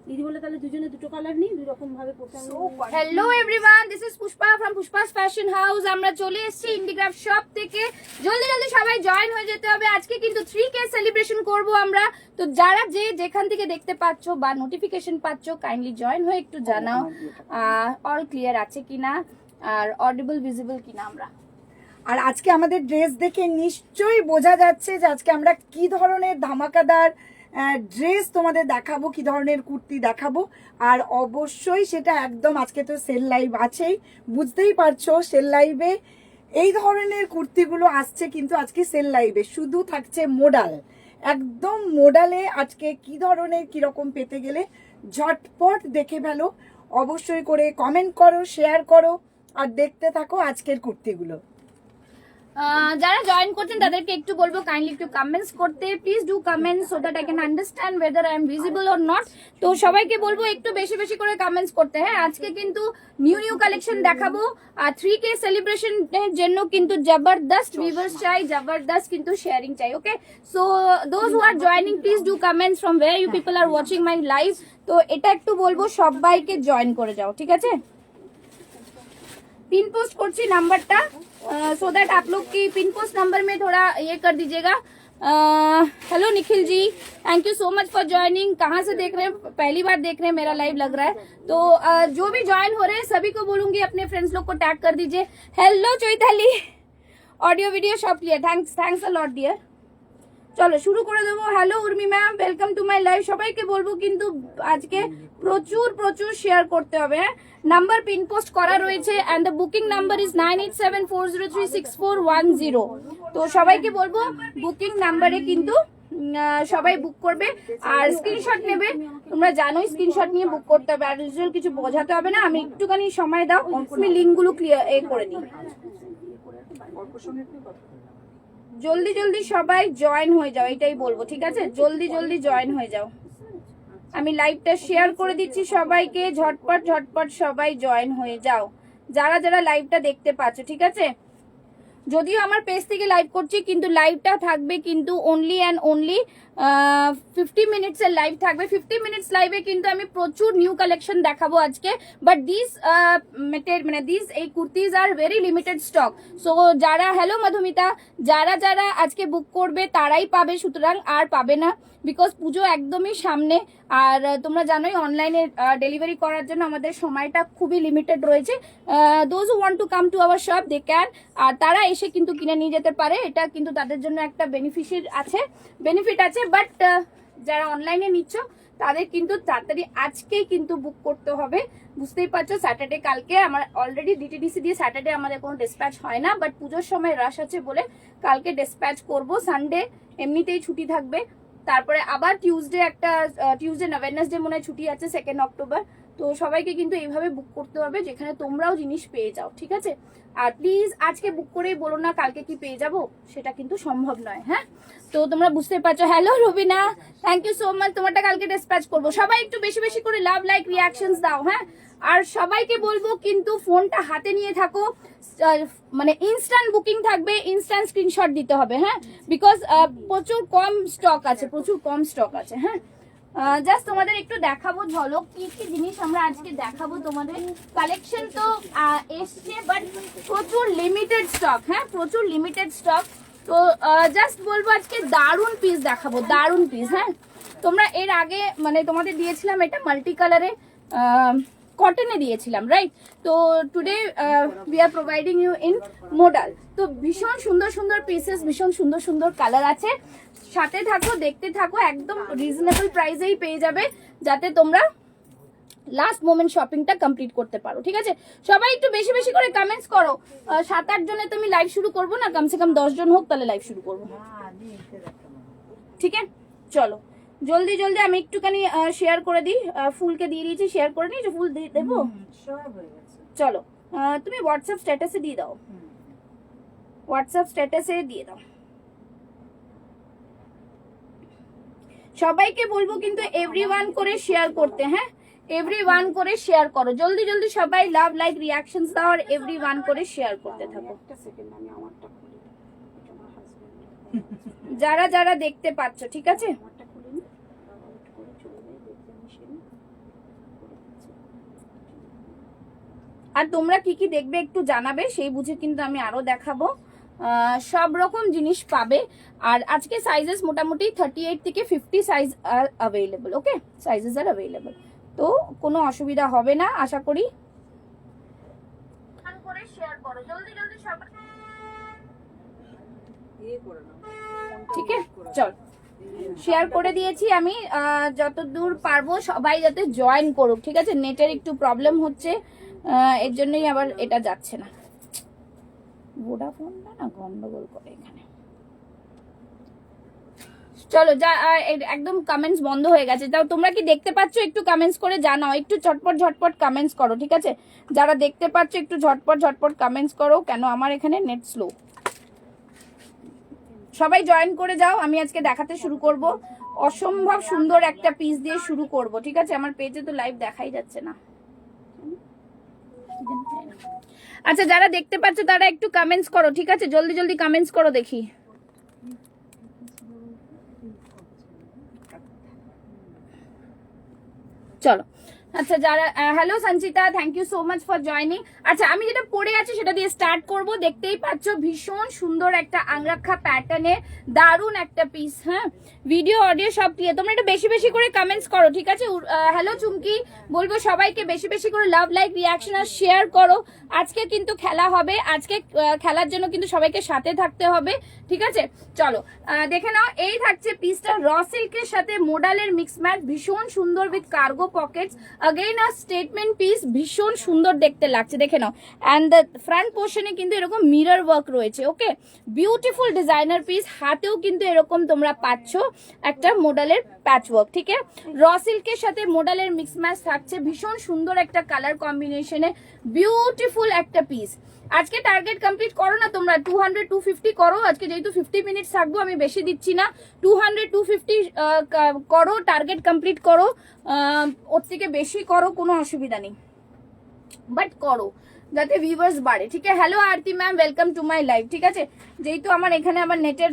দিদি বলে তাহলে দুজনে দুটো কালার নিই, দুই রকম ভাবে পড়তে হবে। Hello everyone, this is Pushpa from Pushpa's fashion house. আমরা চলে এসেছি ইন্ডিগ্রাফ শপ থেকে। জলদি জলদি সবাই জয়েন হয়ে যেতে হবে। আজকে কিন্তু 3K সেলিব্রেশন করব আমরা। তো যারা যেখান থেকে দেখতে পাচ্ছো বা নোটিফিকেশন পাচ্ছো, কাইন্ডলি জয়েন হয়ে একটু জানাও অল ক্লিয়ার আছে কিনা আর অডিবল ভিজিবল কিনা আমরা। আর আজকে আমাদের ড্রেস দেখে নিশ্চয়ই বোঝা যাচ্ছে যে আজকে আমরা কি ধরনের ধামাকাদার ড্রেস তোমাদের দেখাবো, কি ধরনের কুর্তি দেখাবো। আর অবশ্যই সেটা একদম আজকে তো সেল লাইভ আছেই, বুঝতেই পারছো সেল লাইভে এই ধরনের কুর্তিগুলো আসছে। কিন্তু আজকে সেল লাইভে শুধু থাকছে মোডাল, একদম মোডালে। আজকে কি ধরনের কিরকম পেতে গেলে ঝটপট দেখে ফেলো, অবশ্যই করে কমেন্ট করো, শেয়ার করো আর দেখতে থাকো আজকের কুর্তিগুলো। যারা জয়েন করছেন তাদেরকে একটু বলবো কাইন্ডলি একটু কমেন্টস করতে। Please do comment so that I can understand weather I am visible or not. তো সবাইকে বলবো একটু বেশি বেশি করে কমেন্টস করতে। হ্যাঁ, আজকে কিন্তু নিউ কালেকশন দেখাবো। আর 3K সেলিব্রেশন এর জন্য কিন্তু জবরদস্ত ভিউয়ার্স চাই, জবরদস্ত কিন্তু শেয়ারিং চাই। Okay, so those who are joining please do comments from where you people are watching my live. তো এটা একটু বলবো সবাইকে জয়েন করে যাও, ঠিক আছে। पिन पोस्ट करছি नंबरটা सो दैट आप लोग की पिन पोस्ट नंबर में थोड़ा ये कर दीजिएगा। Hello Nikhil ji, thank you so much for joining. कहाँ से देख रहे हैं? पहली बार देख रहे हैं, मेरा लाइव लग रहा है। तो जो भी ज्वाइन हो रहे हैं सभी को बोलूंगी अपने फ्रेंड्स लोग को टैग कर दीजिए। हेलो चैताली, ऑडियो वीडियो सब clear, thanks a lot dear. চলো শুরু করে দেবো। Hello Urmi ma'am, welcome to my live. সবাইকে বলবো কিন্তু আজকে প্রচুর প্রচুর শেয়ার করতে হবে। হ্যাঁ, নাম্বার পিন পোস্ট করা রয়েছে and the booking number is 9874036410। তো সবাইকে বলবো বুকিং নাম্বারে কিন্তু সবাই বুক করবে আর স্ক্রিনশট নেবে। তোমরা জানোই স্ক্রিনশট নিয়ে বুক করতে হবে, আর ইউজুয়াল কিছু বোঝাতে হবে না। আমি একটুখানি সময় দাও, আমি লিঙ্কগুলো ক্লিয়ার করে দিই। জলদি জলদি সবাই জয়েন হয়ে যাও, এটাই বলবো, ঠিক আছে। জলদি জলদি জয়েন হয়ে যাও। আমি লাইভটা শেয়ার করে দিচ্ছি সবাইকে, ঝটপট ঝটপট সবাই জয়েন হয়ে যাও যারা যারা লাইভটা দেখতে পাচ্ছ, ঠিক আছে। যদিও আমার পেজ থেকে লাইভ করছি কিন্তু লাইভটা থাকবে কিন্তু অনলি অ্যান্ড অনলি 50 মিনিটস এর লাইভ থাকবে। 50 মিনিটস লাইভে কিন্তু আমি প্রচুর নিউ কালেকশন দেখাবো আজকে। বাট দিস এই kurtis are very limited stock. So যারা, হ্যালো মধুমিতা, যারা যারা আজকে বুক করবে তারাই পাবে, সুতরাং আর পাবে না। বিকজ পুজো একদমই সামনে, আর তোমরা জানোই অনলাইনে ডেলিভারি করার জন্য আমাদের সময়টা খুবই লিমিটেড রয়েছে। Those who want to come to our shop they can, আর তারা এসে কিন্তু কিনে নিয়ে যেতে পারে। এটা কিন্তু তাদের জন্য একটা বেনিফিট আছে। বাট যারা অনলাইনে নিচ্ছ তাদের কিন্তু তাড়াতাড়ি আজকেই কিন্তু বুক করতে হবে। বুঝতেই পারছো স্যাটারডে কালকে আমার অলরেডি ডিটিডিসি দিয়ে স্যাটারডে আমাদের কোনো ডিসপ্যাচ হয় না, বাট পুজোর সময় রাশ আছে বলে কালকে ডিসপ্যাচ করব। সানডে এমনিতেই ছুটি থাকবে, তারপরে আবার টিউসডে না ওয়েডনেসডে মনে হয় ছুটি আছে 2 অক্টোবর। তো সবাইকে কিন্তু এইভাবে বুক করতে হবে যেখানে তোমরাও জিনিস পেয়ে যাও, ঠিক আছে। আর প্লিজ আজকে বুক করেই বলো না কালকে কি পেয়ে যাবো, সেটা কিন্তু সম্ভব নয়। হ্যাঁ, তো তোমরা বুঝতে পারছো। Hello Rabina, thank you so much. তোমারটা কালকে ডিসপ্যাচ করবো। সবাই একটু বেশি বেশি করে লাভ, লাইক, রিয়াকশনস দাও। হ্যাঁ, আর সবাইকে বলবো কিন্তু ফোনটা হাতে নিয়ে থাকো, মানে ইনস্ট্যান্ট বুকিং থাকবে, ইনস্ট্যান্ট স্ক্রিনশট দিতে হবে। হ্যাঁ, বিকজ প্রচুর কম স্টক আছে। হ্যাঁ, জাস্ট তোমাদের একটু দেখাবো ঝলক কি কি জিনিস আমরা আজকে দেখাবো তোমাদের। কালেকশন তো এসছে বাট প্রচুর লিমিটেড স্টক। হ্যাঁ, প্রচুর লিমিটেড স্টক। তো জাস্ট বলবো আজকে দারুন পিস দেখাবো, দারুন পিস। হ্যাঁ, তোমরা এর আগে মানে তোমাদের দিয়েছিলাম এটা মাল্টি কালারে কটনে দিয়েছিলাম, রাইট। তো today we are providing you in modal. তো ভীষণ সুন্দর সুন্দর পিসেস, ভীষণ সুন্দর সুন্দর কালার আছে। সাথে থাকো, দেখতে থাকো, একদম রিজনেবল প্রাইসেই পেয়ে যাবে যাতে তোমরা লাস্ট মোমেন্ট শপিংটা কমপ্লিট করতে পারো, ঠিক আছে। সবাই একটু বেশি বেশি করে কমেন্টস করো। 7-8 জনে তুমি লাইভ শুরু করবো না, কমসে কম 10 জন হোক, তাহলে লাইভ শুরু করবো, ঠিক আছে। চলো জলদি জলদি আমি একটুখানি শেয়ার করে দিই। ফুলকে দিয়ে দিয়েছি, শেয়ার করে নিয়েছি, ফুল দেবো। চলো তুমি হোয়াটসঅ্যাপ স্ট্যাটাসে দিয়ে দাও, হোয়াটসঅ্যাপ স্ট্যাটাসে দিয়ে দাও। সবাইকে বলবো কিন্তু এভরিওয়ান করে শেয়ার করতে। হ্যাঁ, এভরিওয়ান করে শেয়ার করো, জলদি জলদি সবাই লাভ, লাইক, রিয়াকশনস দাও আর এভরিওয়ান করে শেয়ার করতে থাকো। যারা যারা দেখতে পাচ্ছ, ঠিক আছে। আর তোমরা কি কি দেখবে একটু জানাবে, সেই বুঝে কিন্তু আমি আরো দেখাবো। সব রকম জিনিস পাবে। আর আজকে সাইজেস মোটামুটি 38 থেকে 50 সাইজ আর অ্যাভেলেবল। ওকে, সাইজেস আর অ্যাভেলেবল, তো কোনো অসুবিধা হবে না আশা করি। করে শেয়ার করো জলদি জলদি সবাই, ঠিক আছে? চল, শেয়ার করে দিয়েছি আমি, যতদূর পারবো সবাই যাতে জয়েন করুক, ঠিক আছে? নেটের একটু প্রবলেম হচ্ছে, এর জন্যই আবার এটা যাচ্ছে না। ভোডাফোনটা না গন্ডগোল করে এখানে। চলো যা, একদম কমেন্টস বন্ধ হয়ে গেছে। তাও তোমরা কি দেখতে পাচ্ছ একটু কমেন্টস করে জানাও, একটু ঝটপট ঝটপট কমেন্টস করো, ঠিক আছে? যারা দেখতে পাচ্ছ একটু ঝটপট ঝটপট কমেন্টস করো, কেন আমার এখানে নেট স্লো। সবাই জয়েন করে যাও, আমি আজকে দেখাতে শুরু করব। অসম্ভব সুন্দর একটা পিস দিয়ে শুরু করব, ঠিক আছে? আমার পেজে তো লাইভ দেখাই যাচ্ছে না। আচ্ছা, যারা দেখতে পাচ্ছ তারা একটু কমেন্টস করো, ঠিক আছে? জলদি জলদি কমেন্টস করো দেখি। চলো, আচ্ছা যারা, hello Sanchita, thank you so much for joining. আচ্ছা, আমি যেটা পরে আছি সেটা দিয়ে স্টার্ট করব। দেখতেই পাচ্ছ ভীষণ সুন্দর একটা আংরাক্ষা প্যাটার্নে দারুণ একটা পিস। হ্যাঁ, ভিডিও অডিও সব ক্লিয়ার। তোমরা একটু বেশি বেশি করে কমেন্টস করো, ঠিক আছে? হ্যালো চুমকি, বলবো সবাইকে বেশি বেশি করে লাভ, লাইক, রিয়াকশন আর শেয়ার করো। আজকে কিন্তু খেলা হবে, আজকে খেলার জন্য কিন্তু সবাইকে সাথে থাকতে হবে, ঠিক আছে? চলো দেখে নাও, এই থাকছে পিসটা র সিল্কের সাথে মোডালের মিক্স ম্যাচ, ভীষণ সুন্দর with cargo Pockets. Again a statement piece, ভীষণ সুন্দর দেখতে লাগছে, দেখে নাও। অ্যান্ড দ্য ফ্রন্ট পোর্শনে কিন্তু এরকম মিরর ওয়ার্ক রয়েছে। ওকে, বিউটিফুল ডিজাইনার পিস। হাতেও কিন্তু এরকম তোমরা পাচ্ছ একটা মোডালের প্যাচ ওয়ার্ক, ঠিক আছে? র সিল্কের সাথে মোডালের মিক্স ম্যাচ থাকছে, ভীষণ সুন্দর একটা কালার কম্বিনেশনে, বিউটিফুল একটা পিস। আজকে টার্গেট কমপ্লিট করো না তোমরা, 200 250 করো। আজকে যেহেতু 50 মিনিটস থাকবো, আমি বেশি দিচ্ছি না। 200 250 করো, টার্গেট কমপ্লিট করো। ওর থেকে বেশি করো, কোনো অসুবিধা নেই, বাট করো যাতে ভিউয়ার্স বাড়ে, ঠিক আছে? Hello Aarti ma'am, welcome to my live, ঠিক আছে? যেহেতু আমার এখানে আমার নেটের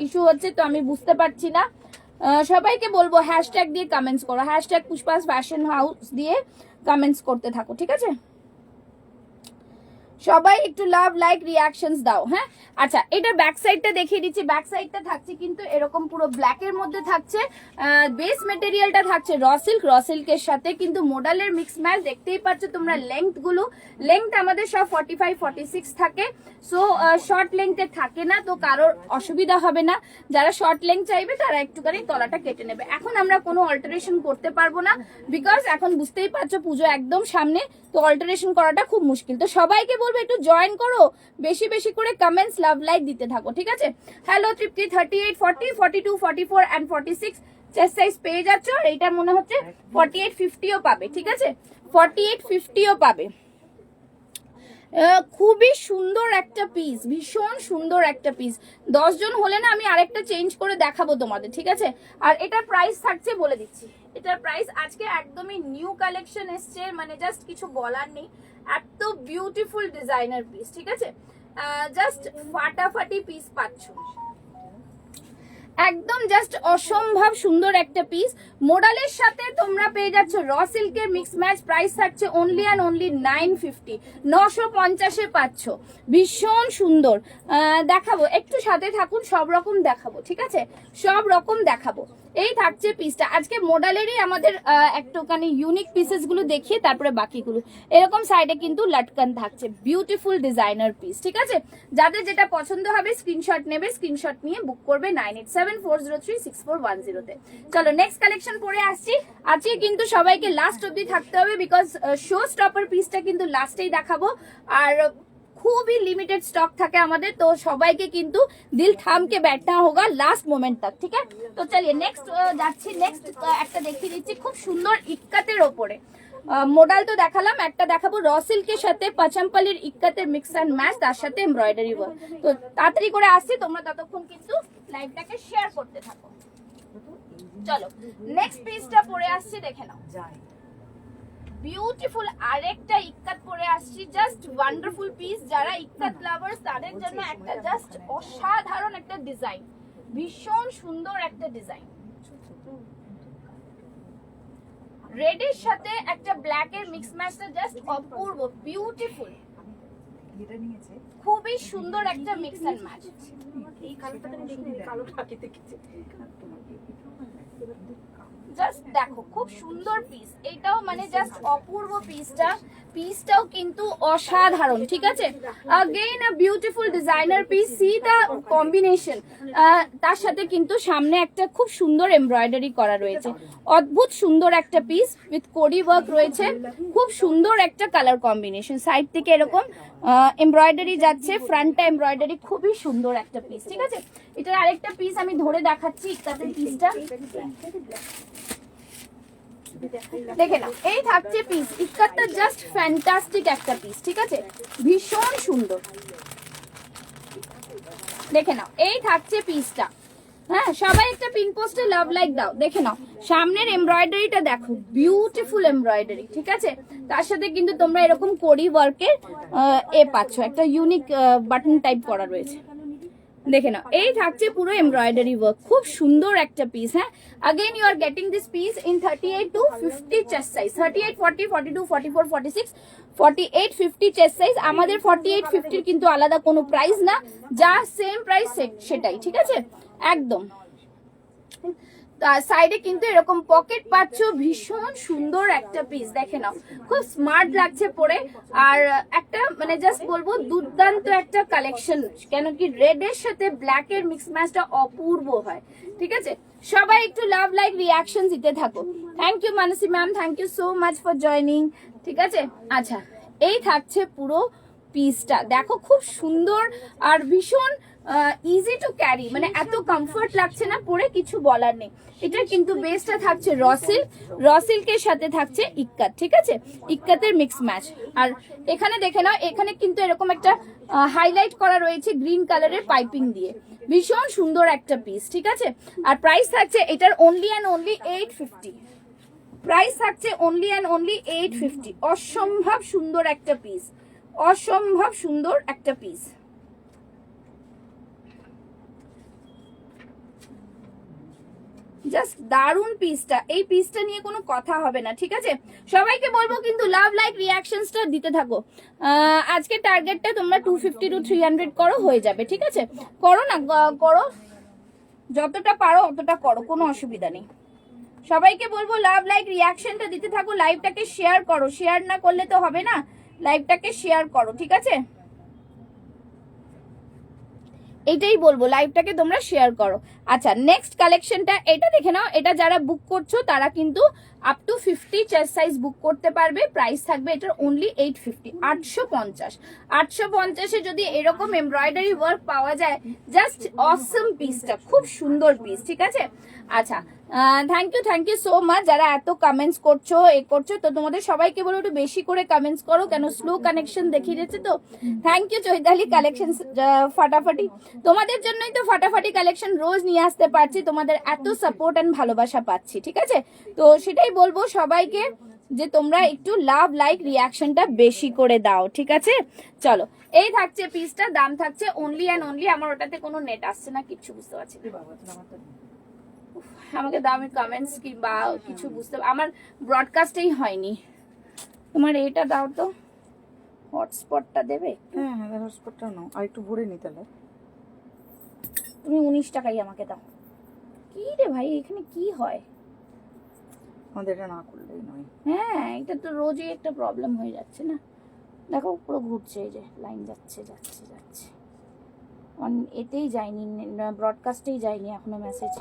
ইস্যু হচ্ছে, তো আমি বুঝতে পারছি না। সবাইকে বলবো হ্যাশট্যাগ দিয়ে কমেন্টস করো, হ্যাশট্যাগ পুষ্পাস ফ্যাশন হাউস দিয়ে কমেন্টস করতে থাকো, ঠিক আছে? সবাই একটু লাভ, লাইক, রিয়াকশনস দাও। হ্যাঁ, আচ্ছা, এটার ব্যাক সাইডটা দেখিয়ে দিচ্ছি। ব্যাক সাইডটা থাকছে কিন্তু এরকম পুরো ব্ল্যাকের মধ্যে থাকছে। বেস মেটেরিয়ালটা থাকছে র সিল্ক, র সিল্কের সাথে কিন্তু মোডালের মিক্স ম্যাচ। দেখতেই পাচ্ছ তোমরা লেংথ গুলো, লেংথ আমাদের সব 45 46 থাকে। সো শর্ট লেংথে থাকে না, তো কারোর অসুবিধা হবে না। যারা শর্ট লেংথ চাইবে তারা একটুখানি তলাটা কেটে নেবে। এখন আমরা কোনো অল্টারেশন করতে পারবো না, বিকজ এখন বুঝতেই পারছো পুজো একদম সামনে, তো অল্টারেশন করাটা খুব মুশকিল। তো সবাইকে বলবো একটু জয়েন করো, বেশি বেশি করে কমেন্টস, লাভ, লাইক দিতে থাকো, ঠিক আছে? Hello Tripti, 38 40 42 44 and 46 chest size পেয়ে যাচ্ছ। আর এইটা মনে হচ্ছে 48 50ও পাবে, ঠিক আছে? 48 50ও পাবে। খুবই সুন্দর একটা পিস, ভীষণ সুন্দর একটা পিস। 10 জন হলে না আমি আরেকটা চেঞ্জ করে দেখাবো তোমাদের, ঠিক আছে? আর এটার প্রাইস থাকছে বলে দিচ্ছি। এটার প্রাইস আজকে একদমই নিউ কালেকশন এসছে, মানে জাস্ট কিছু বলার নেই। এত বিউটিফুল ডিজাইনার পিস, ঠিক আছে? জাস্ট ফাটাফাটি পিস পাচ্ছ, একদম জাস্ট অসম্ভব সুন্দর একটা পিস। মোডালের সাথে তোমরা পেয়ে যাচ্ছ র সিল্কের মিক্স ম্যাচ। প্রাইস থাকছে অনলি অ্যান্ড অনলি 950, 950-এ পাচ্ছ। ভীষণ সুন্দর। দেখাবো, একটু সাথে থাকুন, সব রকম দেখাবো, ঠিক আছে? সব রকম দেখাবো। এই থাকছে পিসটা। আজকে মোডালেরই আমাদের একটুখানি ইউনিক পিসেস গুলো দেখিয়ে তারপরে বাকিগুলো। এরকম সাইডে কিন্তু লটকান থাকছে, বিউটিফুল ডিজাইনার পিস, ঠিক আছে? যাদের যেটা পছন্দ হবে স্ক্রিনশট নেবে, স্ক্রিনশট নিয়ে বুক করবে 9874036410 তে। চলো নেক্সট কালেকশন পরে আসছি। আজকে কিন্তু সবাইকে লাস্ট অব্দি থাকতে হবে, বিকজ শো স্টপার পিসটা কিন্তু লাস্টেই দেখাবো। আর খুবই লিমিটেড স্টক থাকে আমাদের, তো সবাইকে কিন্তু দিল থাম কে बैठना होगा লাস্ট মোমেন্ট तक, ঠিক আছে? তো চলিয়ে নেক্সট যাচ্ছি। নেক্সট একটা দেখিয়ে দিচ্ছি, খুব সুন্দর ইক্কাতের ওপরে। মোডাল তো দেখালাম, একটা দেখাবো র সিল্কের সাথে পাচাম্পালির ইক্কাতের মিক্স অ্যান্ড ম্যাচ, তার সাথে এমব্রয়ডারি ওয়ার্ক। তো তাড়াতাড়ি করে আসছি, তোমরা ততক্ষণ কিন্তু লাইভটাকে শেয়ার করতে থাকো। চলো নেক্সট পিসটা পরে আসছি, দেখে নাও। বিউটিফুল আরেকটা ইক্কাত পরে আসছি, জাস্ট ওয়ান্ডারফুল পিস। যারা ইক্কাত লাভার্স তাদের জন্য একটা জাস্ট অসাধারণ একটা ডিজাইন, ভীষণ সুন্দর একটা ডিজাইন। রেড এর সাথে একটা ব্ল্যাক এর মিক্স ম্যাচটা জাস্ট অপূর্ব, বিউটিফুল, খুবই সুন্দর একটা মিক্স এন্ড ম্যাচ। এই কালারটা আমি দেখিনি, কালোটা আগে দেখেছি। জাস্ট দেখো খুব সুন্দর পিস, এটাও মানে জাস্ট অপূর্ব পিসটাও কিন্তু অসাধারণ, ঠিক আছে। Again a beautiful designer piece, see the combination. তার সাথে কিন্তু সামনে একটা খুব সুন্দর এমব্রয়ডারি করা রয়েছে, অদ্ভুত সুন্দর একটা পিস উইথ কোডি ওয়ার্ক রয়েছে, খুব সুন্দর একটা কালার কম্বিনেশন। সাইড থেকে এরকম এমব্রয়ডারি যাচ্ছে, ফ্রন্টটা এমব্রয়ডারি, খুবই সুন্দর একটা পিস, ঠিক আছে। এটার আরেকটা পিস আমি ধরে দেখাচ্ছি, ইকাতের পিসটা দেখে নাও। এই থাকছে পিস, ইকাতটা জাস্ট ফ্যান্টাস্টিক একটা পিস, ঠিক আছে, ভীষণ সুন্দর। দেখে নাও, এই থাকছে পিসটা। হ্যাঁ, সবাই একটা পিন পোস্টে লাভ লাইক দাও। দেখে নাও সামনের এমব্রয়ডারিটা দেখো, বিউটিফুল এমব্রয়ডারি, ঠিক আছে। তার সাথে কিন্তু তোমরা এরকম কোডি ওয়ার্কের পাচ্ছ, একটা ইউনিক বাটন টাইপ করা রয়েছে। দেখে নাও, এই থাকছে পুরো এমব্রয়ডারি ওয়ার্ক, খুব সুন্দর একটা পিস। হ্যাঁ, again you are getting this piece in 38 to 50 chest size, 38, 40, 42, 44, 46, 48, 50 chest size। আমাদের 48, 50 কিন্তু আলাদা কোনো প্রাইস না, যা সেম প্রাইস সেটাই, ঠিক আছে, একদম। সাইডে কিন্তু এরকম পকেট পাচ্ছ, ভীষণ সুন্দর একটা পিস। দেখে নাও, খুব স্মার্ট লাগছে পরে, আর একটা মানে জাস্ট বলবো দুর্দান্ত একটা কালেকশন, কেন কি রেড এর সাথে ব্ল্যাক এর মিক্স ম্যাচটা অপূর্ব হয়, ঠিক আছে। সবাই একটু লাভ লাইক রিয়াকশন দিতে থাকো। Thank you Mansi ma'am, thank you so much for joining, ঠিক আছে। আচ্ছা, এই থাকছে পুরো পিসটা, দেখো খুব সুন্দর আর ভীষণ ইজি টু ক্যারি, মানে এত কমফর্ট লাগছে না পরে, কিছু বলার নেই। এটা কিন্তু বেসটা থাকছে রসিল্কের সাথে থাকছে ইক্কাত, ঠিক আছে, ইক্কাতের মিক্স ম্যাচ। আর এখানে দেখে নাও, এখানে কিন্তু এরকম একটা হাইলাইট করা রয়েছে গ্রিন কালারের পাইপিং দিয়ে, ভীষণ সুন্দর একটা পিস, ঠিক আছে। আর প্রাইস থাকছে এটার অনলি অ্যান্ড অনলি 850, প্রাইস থাকছে অনলি অ্যান্ড অনলি 850। অসম্ভব সুন্দর একটা পিস, অসম্ভব সুন্দর একটা পিস। জাস্ট দারুন পিসটা, এই পিসটা নিয়ে কোনো কথা হবে না, ঠিক আছে। সবাইকে বলবো কিন্তু লাভ লাইক রিয়াকশনসটা দিতে থাকো। আজকে টার্গেটটা তোমরা 250 to 300 করো, হয়ে যাবে, ঠিক আছে। করো না, করো, যতটা পারো অতটা করো, কোনো অসুবিধা নেই। সবাইকে বলবো লাভ লাইক রিয়াকশনটা দিতে থাকো, লাইভটাকে শেয়ার করো, শেয়ার না করলে তো হবে না, লাইভটাকে শেয়ার করো, ঠিক আছে। এটাই বলবো, লাইভটাকে তোমরা শেয়ার করো। আচ্ছা, নেক্সট কালেকশনটা এটা দেখে নাও, এটা যারা বুক করছো তারা কিন্তু আপ টু 50 চেস্ট সাইজ বুক করতে পারবে। প্রাইস থাকবে এটার অনলি 850, 850। 850-এ যদি এরকম এমব্রয়ডারি ওয়ার্ক পাওয়া যায়, জাস্ট অসম পিসটা, খুব সুন্দর পিস, ঠিক আছে। আচ্ছা, থ্যাংক ইউ সো মাচ যারা এত কমেন্টস করছো, তো তোমাদের সবাইকে বলো একটু বেশি করে কমেন্টস করো, কেন স্লো কানেকশন দেখিয়ে দিচ্ছে তো। থ্যাংক ইউ চৈতালি কালেকশন, ফাটাফাটি, তোমাদের জন্যই তো ফাটাফাটি কালেকশন রোজ নিয়ে আসতে পারছি, তোমাদের এত সাপোর্ট এন্ড ভালোবাসা পাচ্ছি, ঠিক আছে। তো সেটাই বলবো সবাইকে যে তোমরা একটু লাভ লাইক রিয়াকশনটা বেশি করে দাও, ঠিক আছে। চলো, এই থাকছে পিসটা, দাম থাকছে অনলি অ্যান্ড অনলি, আমার ওটাতে কোনো নেট আসছে না, কিচ্ছু বুঝতে পারছি না। আমাকে দামি কমেন্টস কিংবা কিছু বুঝতে, আমার ব্রডকাস্টেই হয়নি। তোমার এটা দাও তো, হটস্পটটা দেবে? হ্যাঁ হ্যাঁ, হটস্পটটা নাও, আর একটু ভরে নি তাহলে। তুমি 19 টাকাই আমাকে দাও। কি রে ভাই, এখানে কি হয়? আমাদের এটা না করলেই নয়। হ্যাঁ, এটা তো রোজই একটা প্রবলেম হয়ে যাচ্ছে না। দেখো পুরো ঘুরছে, এই যে লাইন যাচ্ছে যাচ্ছে যাচ্ছে, এতেই যায়নি, ব্রডকাস্টেই যায়নি এখনো মেসেজ।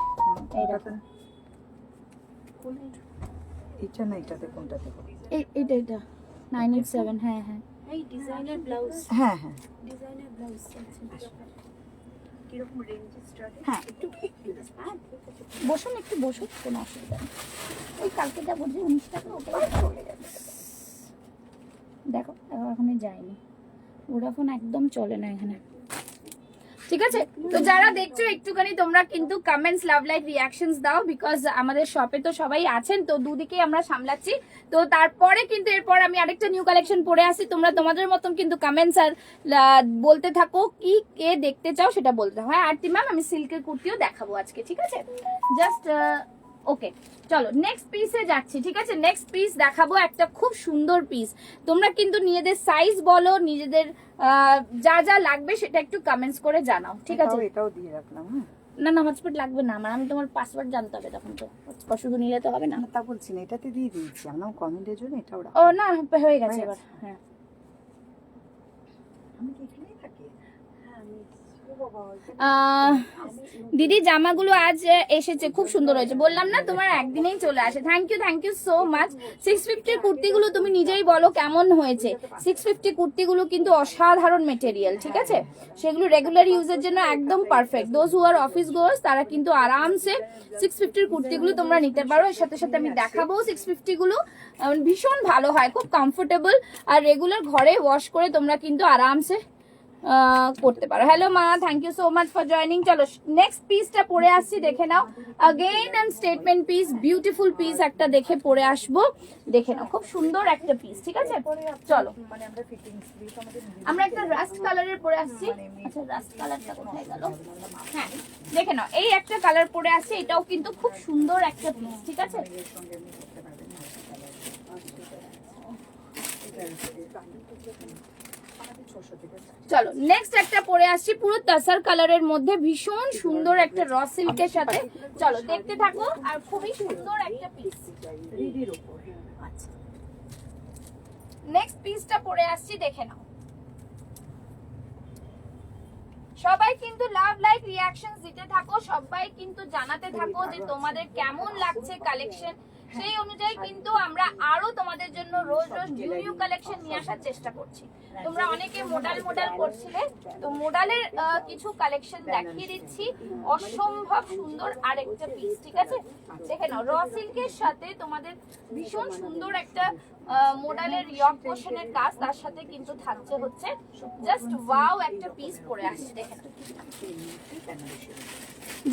এই দেখো, এটা না, এটাতে কোনটা দেবো? এটা 987। হ্যাঁ হ্যাঁ, এই ডিজাইনার ব্লাউজ, হ্যাঁ হ্যাঁ ডিজাইনার ব্লাউজ কিরকম রেঞ্জে স্টার্টিং? হ্যাঁ একটু বসুন, একটু বসুন, কোনো অসুবিধা নেই। ওই কালকে যা বলছি 19 টাকা, ওটাই চলে যাবে। দেখো এখনো যায়নি, ভোডাফোন একদম চলে না এখানে, ঠিক আছে। তো যারা দেখছো একটুখানি তোমরা কিন্তু কমেন্টস, লাভ লাইক রিয়াকশনস দাও, বিকজ আমাদের শপে তো সবাই আছেন, তো দুদিকেই আমরা সামলাচ্ছি। তো তারপরে কিন্তু এরপর আমি আরেকটা নিউ কালেকশন পরে আসি, তোমরা তোমাদের মতন কিন্তু কমেন্টস আর বলতে থাকো কি কে দেখতে চাও সেটা বলতে থাকো। হ্যাঁ, আরতি ম্যাম আমি সিল্কের কুর্তিও দেখাবো আজকে, ঠিক আছে। জাস্ট ওকে চলো নেক্সট পিসে যাচ্ছি, ঠিক আছে? নেক্সট পিস দেখাবো একটা খুব সুন্দর পিস। তোমরা কিন্তু নিজেদের সাইজ বলো, নিজেদের যা যা লাগবে সেটা একটু কমেন্টস করে জানাও, ঠিক আছে? এটাও দিয়ে রাখলাম। না না হটস্পট লাগবে না আমার, আমি তোমার পাসওয়ার্ড জানতে হবে তখন, তো হটস্পট শুধু নিলে তো হবে না। তা বলছি না, এটাতে দিয়ে দিয়েছি আমরা কমেন্টের জন্য, এটাও ও না হয়ে গেছে এবার। হ্যাঁ আমি কি এখানেই থাকি? দিদি জামাগুলো আজ এসেছে, খুব সুন্দর হয়েছে। বললাম না তোমার একদিনেই চলে আসে। Thank you so much. 650 কুর্তিগুলো তুমি নিজেই বলো কেমন হয়েছে। 650 কুর্তিগুলো কিন্তু অসাধারণ মেটেরিয়াল, ঠিক আছে? সেগুলো রেগুলার ইউজের জন্য একদম perfect. Those who are office goers তারা কিন্তু আরামসে 650 কুর্তিগুলো তোমরা নিতে পারো। এর সাথে সাথে আমি দেখাবো 650 গুলো ভীষণ ভালো হয়, খুব কমফোর্টেবল, আর রেগুলার ঘরে ওয়াশ করে তোমরা কিন্তু আরামসে করতে পারো। হ্যালো মা, thank you so much for joining. চলো নেক্সট পিসটা পরে আসছি, দেখে নাও। Again and statement piece, beautiful piece একটা দেখে পরে আসবো, দেখে নাও খুব সুন্দর একটা পিস, ঠিক আছে? চলো মানে আমরা ফিটিংস দিয়ে আমাদের আমরা একটা রাস্ট কালারের পরে আসছি। আচ্ছা রাস্ট কালারটা কোথায় গেল? হ্যাঁ দেখে নাও এই একটা কালার পরে আসছে, এটাও কিন্তু খুব সুন্দর একটা পিস, ঠিক আছে? এর সঙ্গে আপনি করতে পারবেন না আমাদের 600 থেকে চলো নেক্সট একটা পরে আসছি পুরো তাসার কালারের মধ্যে, ভীষণ সুন্দর একটা র সিল্কের সাথে। চলো দেখতে থাকো, আর খুবই সুন্দর একটা পিস রিডির উপর। আচ্ছা নেক্সট পিসটা পরে আসছি, দেখে নাও। সবাই কিন্তু লাভ লাইক রিঅ্যাকশনস দিতে থাকো, সবাই কিন্তু জানাতে থাকো যে তোমাদের কেমন লাগছে কালেকশন। সেই অনুযায়ী কিন্তু আমরা আরো তোমাদের জন্য রোজ রোজ নিউ কালেকশন নিয়ে আসার চেষ্টা করছি। তোমরা অনেকে মোডাল করছিলে, তো মোডালের কিছু কালেকশন দেখিয়ে দিচ্ছি। অসম্ভব সুন্দর আরেকটা পিস, ঠিক আছে? দেখে নাও র সিল্কের সাথে তোমাদের ভীষণ সুন্দর একটা মোডালের রিয়ক পোর্শনের কাজ, তার সাথে কিন্তু থাকছে হচ্ছে জাস্ট ওয়াও একটা পিস পরে আসছে, দেখে নাও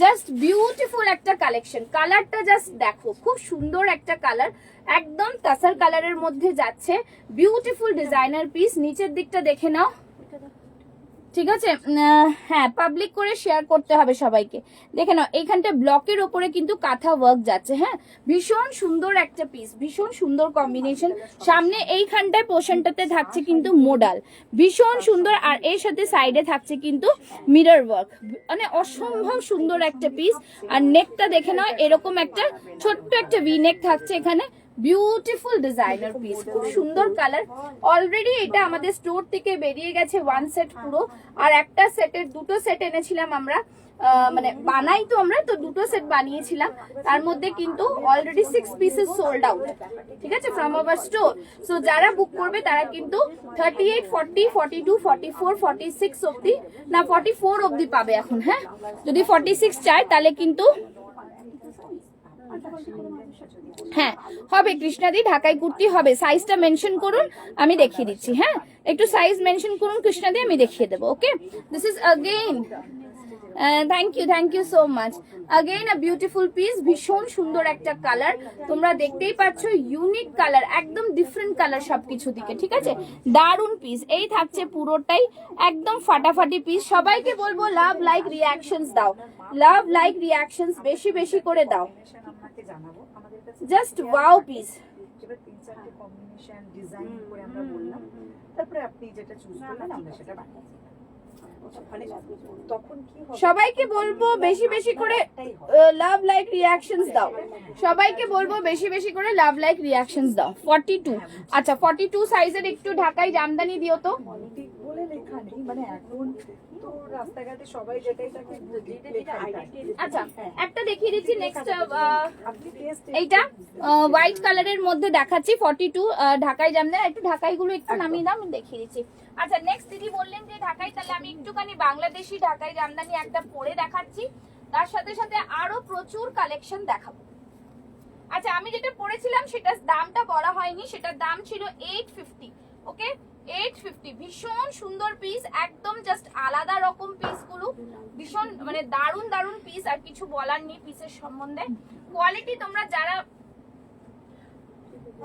জাস্ট বিউটিফুল একটা কালেকশন। কালারটা জাস্ট দেখো, খুব সুন্দর একটা কালার, একদম তাসার কালারের মধ্যে যাচ্ছে। Beautiful designer piece. নিচের দিকটা দেখে নাও, ঠিক আছে? হ্যাঁ পাবলিক করে শেয়ার করতে হবে সবাইকে। দেখে নাও এইখানটা ব্লকের ওপরে কিন্তু কাঁথা ওয়ার্ক যাচ্ছে। হ্যাঁ ভীষণ সুন্দর একটা পিস, ভীষণ সুন্দর কম্বিনেশন। সামনে এইখানটায় পোর্শনটাতে থাকছে কিন্তু মোডাল, ভীষণ সুন্দর, আর এর সাথে সাইডে থাকছে কিন্তু মিরর ওয়ার্ক, মানে অসম্ভব সুন্দর একটা পিস। আর নেকটা দেখে নাও, এরকম একটা ছোট্ট একটা ভি নেক থাকছে এখানে। বিউটিফুল ডিজাইনার পিস, খুব সুন্দর কালার। অলরেডি এটা আমাদের স্টোর থেকে বেরিয়ে গেছে ওয়ান সেট পুরো, আর একটা সেটের দুটো সেট এনেছিলাম আমরা, মানে বানাই তো আমরা, তো দুটো সেট বানিয়েছিলাম, তার মধ্যে কিন্তু অলরেডি 6 পিসেস সোল্ড আউট, ঠিক আছে, ফ্রম আওয়ার স্টোর। সো যারা বুক করবে তারা কিন্তু 38, 40, 42, 44, 46 অবধি, না 44 অবধি পাবে এখন। হ্যাঁ যদি 46 চায় তাহলে কিন্তু হ্যাঁ হবে। কৃষ্ণাদি ঢাকাই কুর্তি হবে, সাইজটা মেনশন করুন আমি দেখিয়ে দিচ্ছি। হ্যাঁ একটু সাইজ মেনশন করুন কৃষ্ণাদি, আমি দেখিয়ে দেবো। Okay this is again thank you so much. Again a beautiful piece, ভীষণ সুন্দর একটা কালার, তোমরা দেখতেই পাচ্ছ ইউনিক কালার, একদম ডিফারেন্ট কালার সবকিছু দিকে, ঠিক আছে? দারুন পিস, এই থাকছে পুরোটাই একদম ফাটাফাটি পিস। সবাইকে বলবো লাভ লাইক রিঅ্যাকশনস দাও, লাভ লাইক রিঅ্যাকশনস বেশি বেশি করে দাও। আপনাকে জানাবো আমাদের কাছে জাস্ট ওয়াও পিস। এবার 3-4টে কম্বিনেশন ডিজাইন করে আমরা বললাম, তারপরে আপনি যেটা চুজ করলেন আমরা সেটা বানিয়ে দিলাম। মানে তখন কি হবে, সবাইকে বলবো বেশি বেশি করে লাভ লাইক রিঅ্যাকশনস দাও, সবাইকে বলবো বেশি বেশি করে লাভ লাইক রিঅ্যাকশনস দাও। 42, আচ্ছা 42 সাইজের একটু ঢাকাই জামদানি দিও তো। ঠিক বলে লেখা নেই, মানে এখন তো রাস্তাঘাটে সবাই যেটাই তাকে আচ্ছা একটা দেখিয়ে দিচ্ছি নেক্সট, আপনি টেস্ট এইটা হোয়াইট কালারের মধ্যে দেখাচ্ছি 42 ঢাকাই জামদানি। একটু ঢাকাই গুলো একটু নামিয়ে দাও, আমি দেখিয়ে দিচ্ছি। আচ্ছা নেক্সট দিদি বললেন যে ঢাকাই, তাহলে আমি একটুখানি বাংলাদেশি ঢাকাই জামদানি একটা পরে দেখাচ্ছি, তার সাথে সাথে আরো প্রচুর কালেকশন দেখাবো। আচ্ছা আমি যেটা পরেছিলাম সেটার দামটা বলা হয়নি, সেটার দাম ছিল 850। ওকে 850, ভীষণ সুন্দর পিস, একদম জাস্ট আলাদা রকম পিস গুলো, ভীষণ মানে দারুন দারুন পিস, আর কিছু বলার নেই পিসের সম্বন্ধে। কোয়ালিটি তোমরা যারা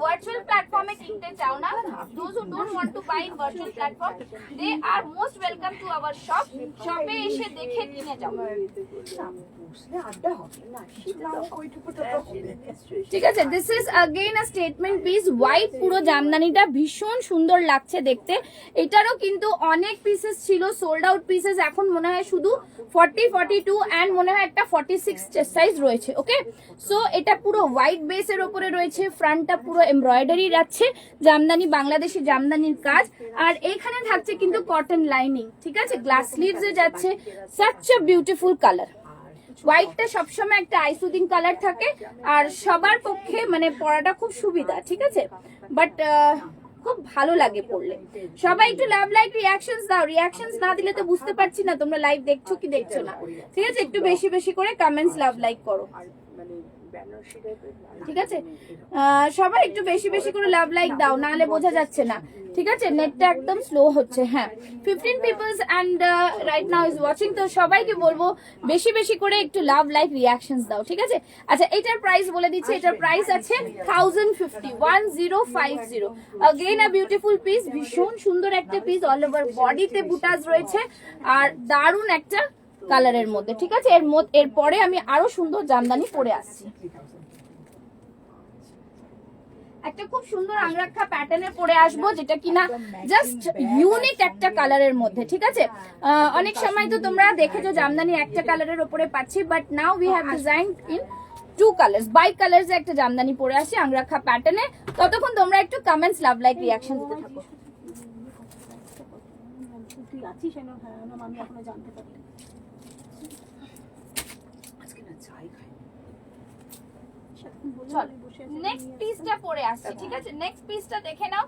ভার্চুয়াল প্ল্যাটফর্মে কিনতে চাও না, those who don't want to buy in virtual platform, they are most welcome to our shop. শপে এসে দেখে কিনে যাও। ঠিক আছে, this is again a statement piece. White পুরো জামদানিটা ভীষণ সুন্দর লাগছে দেখতে। এটারও কিন্তু অনেক পিসেস ছিল, সোল্ড আউট পিসেস। এখন মনে হয় শুধু 40, 42 এন্ড মনে হয় একটা 46 চেস্ট সাইজ রয়েছে। ওকে, সো এটা পুরো হোয়াইট বেসের উপরে রয়েছে, ফ্রন্টটা পুরো এমব্রয়ডারি যাচ্ছে, জামদানি বাংলাদেশি জামদানির কাজ। আর এখানে থাকছে কিন্তু কটন লাইনিং। ঠিক আছে, গ্লাস স্লিভস এ যাচ্ছে। Such a beautiful colour. হোয়াইটটা সবসময় একটা আইসুদিং কালার থাকে, আর সবার পক্ষে মানে পরাটা খুব সুবিধা। ঠিক আছে, বাট খুব ভালো লাগে পড়লে। সবাই একটু লাভ লাইক রিয়াকশনস দাও। রিয়াকশনস না দিলে তো বুঝতে পারছি না তোমরা লাইভ দেখছো কি দেখছো না। ঠিক আছে, একটু বেশি বেশি করে কমেন্টস লাভ লাইক করো। ঠিক আছে, সবাই একটু বেশি বেশি করে লাভ লাইক দাও, নাহলে বোঝা যাচ্ছে না। ঠিক আছে, নেটটা একদম স্লো হচ্ছে। হ্যাঁ, 15 peoples and right now is watching. তো সবাইকে বলবো বেশি বেশি করে একটু লাভ লাইক রিয়াকশনস দাও। ঠিক আছে, আচ্ছা এটার প্রাইস বলে দিচ্ছি। এটার প্রাইস আছে 1050, 1050। अगेन আ বিউটিফুল পিস, ভীষণ সুন্দর একটা পিস। অল ওভার বডিতে বুটাস রয়েছে আর দারুন একটা কালারের মধ্যে। ঠিক আছে, এর পরে আমি আরো সুন্দর জামদানি পরে আসছি। একটা খুব সুন্দর আংরাক্ষা প্যাটার্নে পরে আসবো, যেটা কিনা জাস্ট ইউনিক একটা কালারের মধ্যে। ঠিক আছে, অনেক সময় তো তোমরা দেখেছো জামদানি একটা কালারের উপরে পাচ্ছি, but now we have designed in 2 colours, bi colours একটা জামদানি পরে আসি আংরাক্ষা প্যাটার্নে। ততক্ষণ তোমরা একটু কমেন্টস লাভ লাইক রিয়াকশন দিতে থাকো। আছিস আমি এখনো জানতে পারি। নেক্সট পিসটা পরে আসছি। ঠিক আছে, নেক্সট পিসটা দেখে নাও।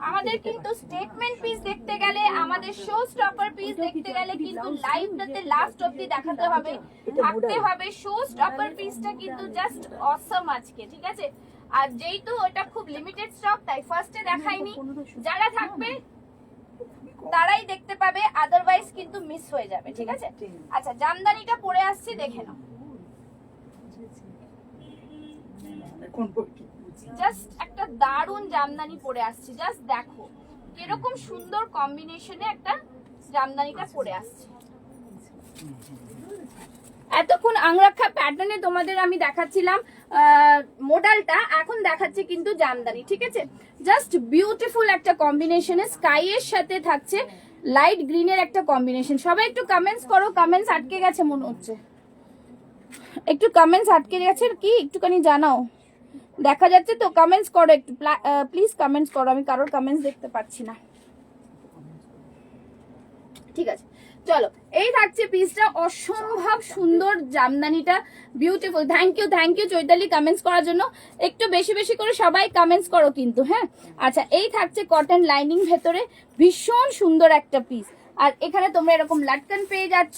আমাদের কিন্তু স্টেটমেন্ট পিস দেখতে গেলে, আমাদের শো স্টপার পিস দেখতে গেলে কিন্তু লাইভটাতে লাস্ট অবধি দেখাতে হবে, থাকতে হবে। শো স্টপার পিসটা কিন্তু জাস্ট অসম আজকে। ঠিক আছে, আর যেহেতু ওটা খুব লিমিটেড স্টক, তাই ফার্স্টে দেখাইনি। যারা থাকবে তারাই দেখতে পাবে, আদারওয়াইজ কিন্তু মিস হয়ে যাবে। ঠিক আছে, আচ্ছা জামদানিটা পরে আসছি, দেখে নাও। জাস্ট একটা দারুন জামদানি পরে আসছে। জাস্ট দেখো কিরকম সুন্দর কম্বিনেশনে একটা জামদানিটা পরে আসছে। এতক্ষণ আংরাক্ষা প্যাটার্নে তোমাদের আমি দেখাচ্ছিলাম মডেলটা, এখন দেখাচ্ছে কিন্তু জামদানি। ঠিক আছে, জাস্ট বিউটিফুল একটা কম্বিনেশনে স্কাই এর সাথে থাকছে লাইট গ্রিনের একটা কম্বিনেশন। সবাই একটু কমেন্টস করো। কমেন্টস আটকে গেছে মনে হচ্ছে, একটু কমেন্টস আটকে গেছে কি একটুখানি জানাও। দেখা যাচ্ছে তো? কমেন্টস করো একটু প্লিজ, কমেন্টস করো। আমি কারোর কমেন্টস দেখতে পাচ্ছি না। ঠিক আছে, চলো এই থাকছে পিসটা। অসম্ভব সুন্দর জামদানিটা, beautiful. Thank you Chaitali comments করার জন্য। একটু বেশি বেশি করে সবাই কমেন্টস করো কিন্তু। হ্যাঁ, আচ্ছা এই থাকছে কটন লাইনিং ভেতরে, ভীষণ সুন্দর একটা পিস। আর এখানে তোমরা এরকম লাটকান পেয়ে যাচ্ছ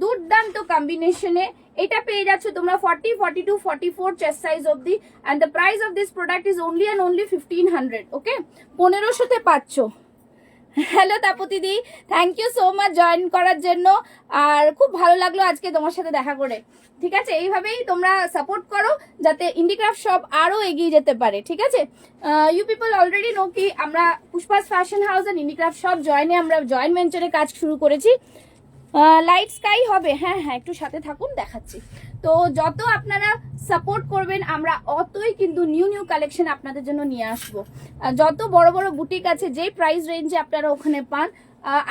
দুর্দান্ত কম্বিনেশনে। এটা পেয়ে যাচ্ছ তোমরা 40, 42, 44 চেস্ট সাইজ অবধি। And the price of this product is only and only 1500। Okay, 1500তে পাচ্ছ। Hello Tapati di, thank you so much join করার জন্য। আর খুব ভালো লাগলো আজকে তোমার সাথে দেখা করে। ঠিক আছে, এইভাবেই তোমরা সাপোর্ট করো যাতে ইন্ডিক্রাফট শপ আরো এগিয়ে যেতে পারে। ঠিক আছে, ইউ পিপল অলরেডি নো কি আমরা পুষ্পাস ফ্যাশন হাউস আর ইন্ডিক্রাফট শপ আমরা জয়েন্ট ভেঞ্চারে কাজ শুরু করেছি। লাইট স্কাই হবে। হ্যাঁ, একটু সাথে থাকুন, দেখাচ্ছি। তো যত আপনারা সাপোর্ট করবেন, আমরা অতই কিন্তু নিউ কালেকশন আপনাদের জন্য নিয়ে আসবো। যত বড় বড় বুটিক আছে, যেই প্রাইস রেঞ্জে আপনারা ওখানে পান,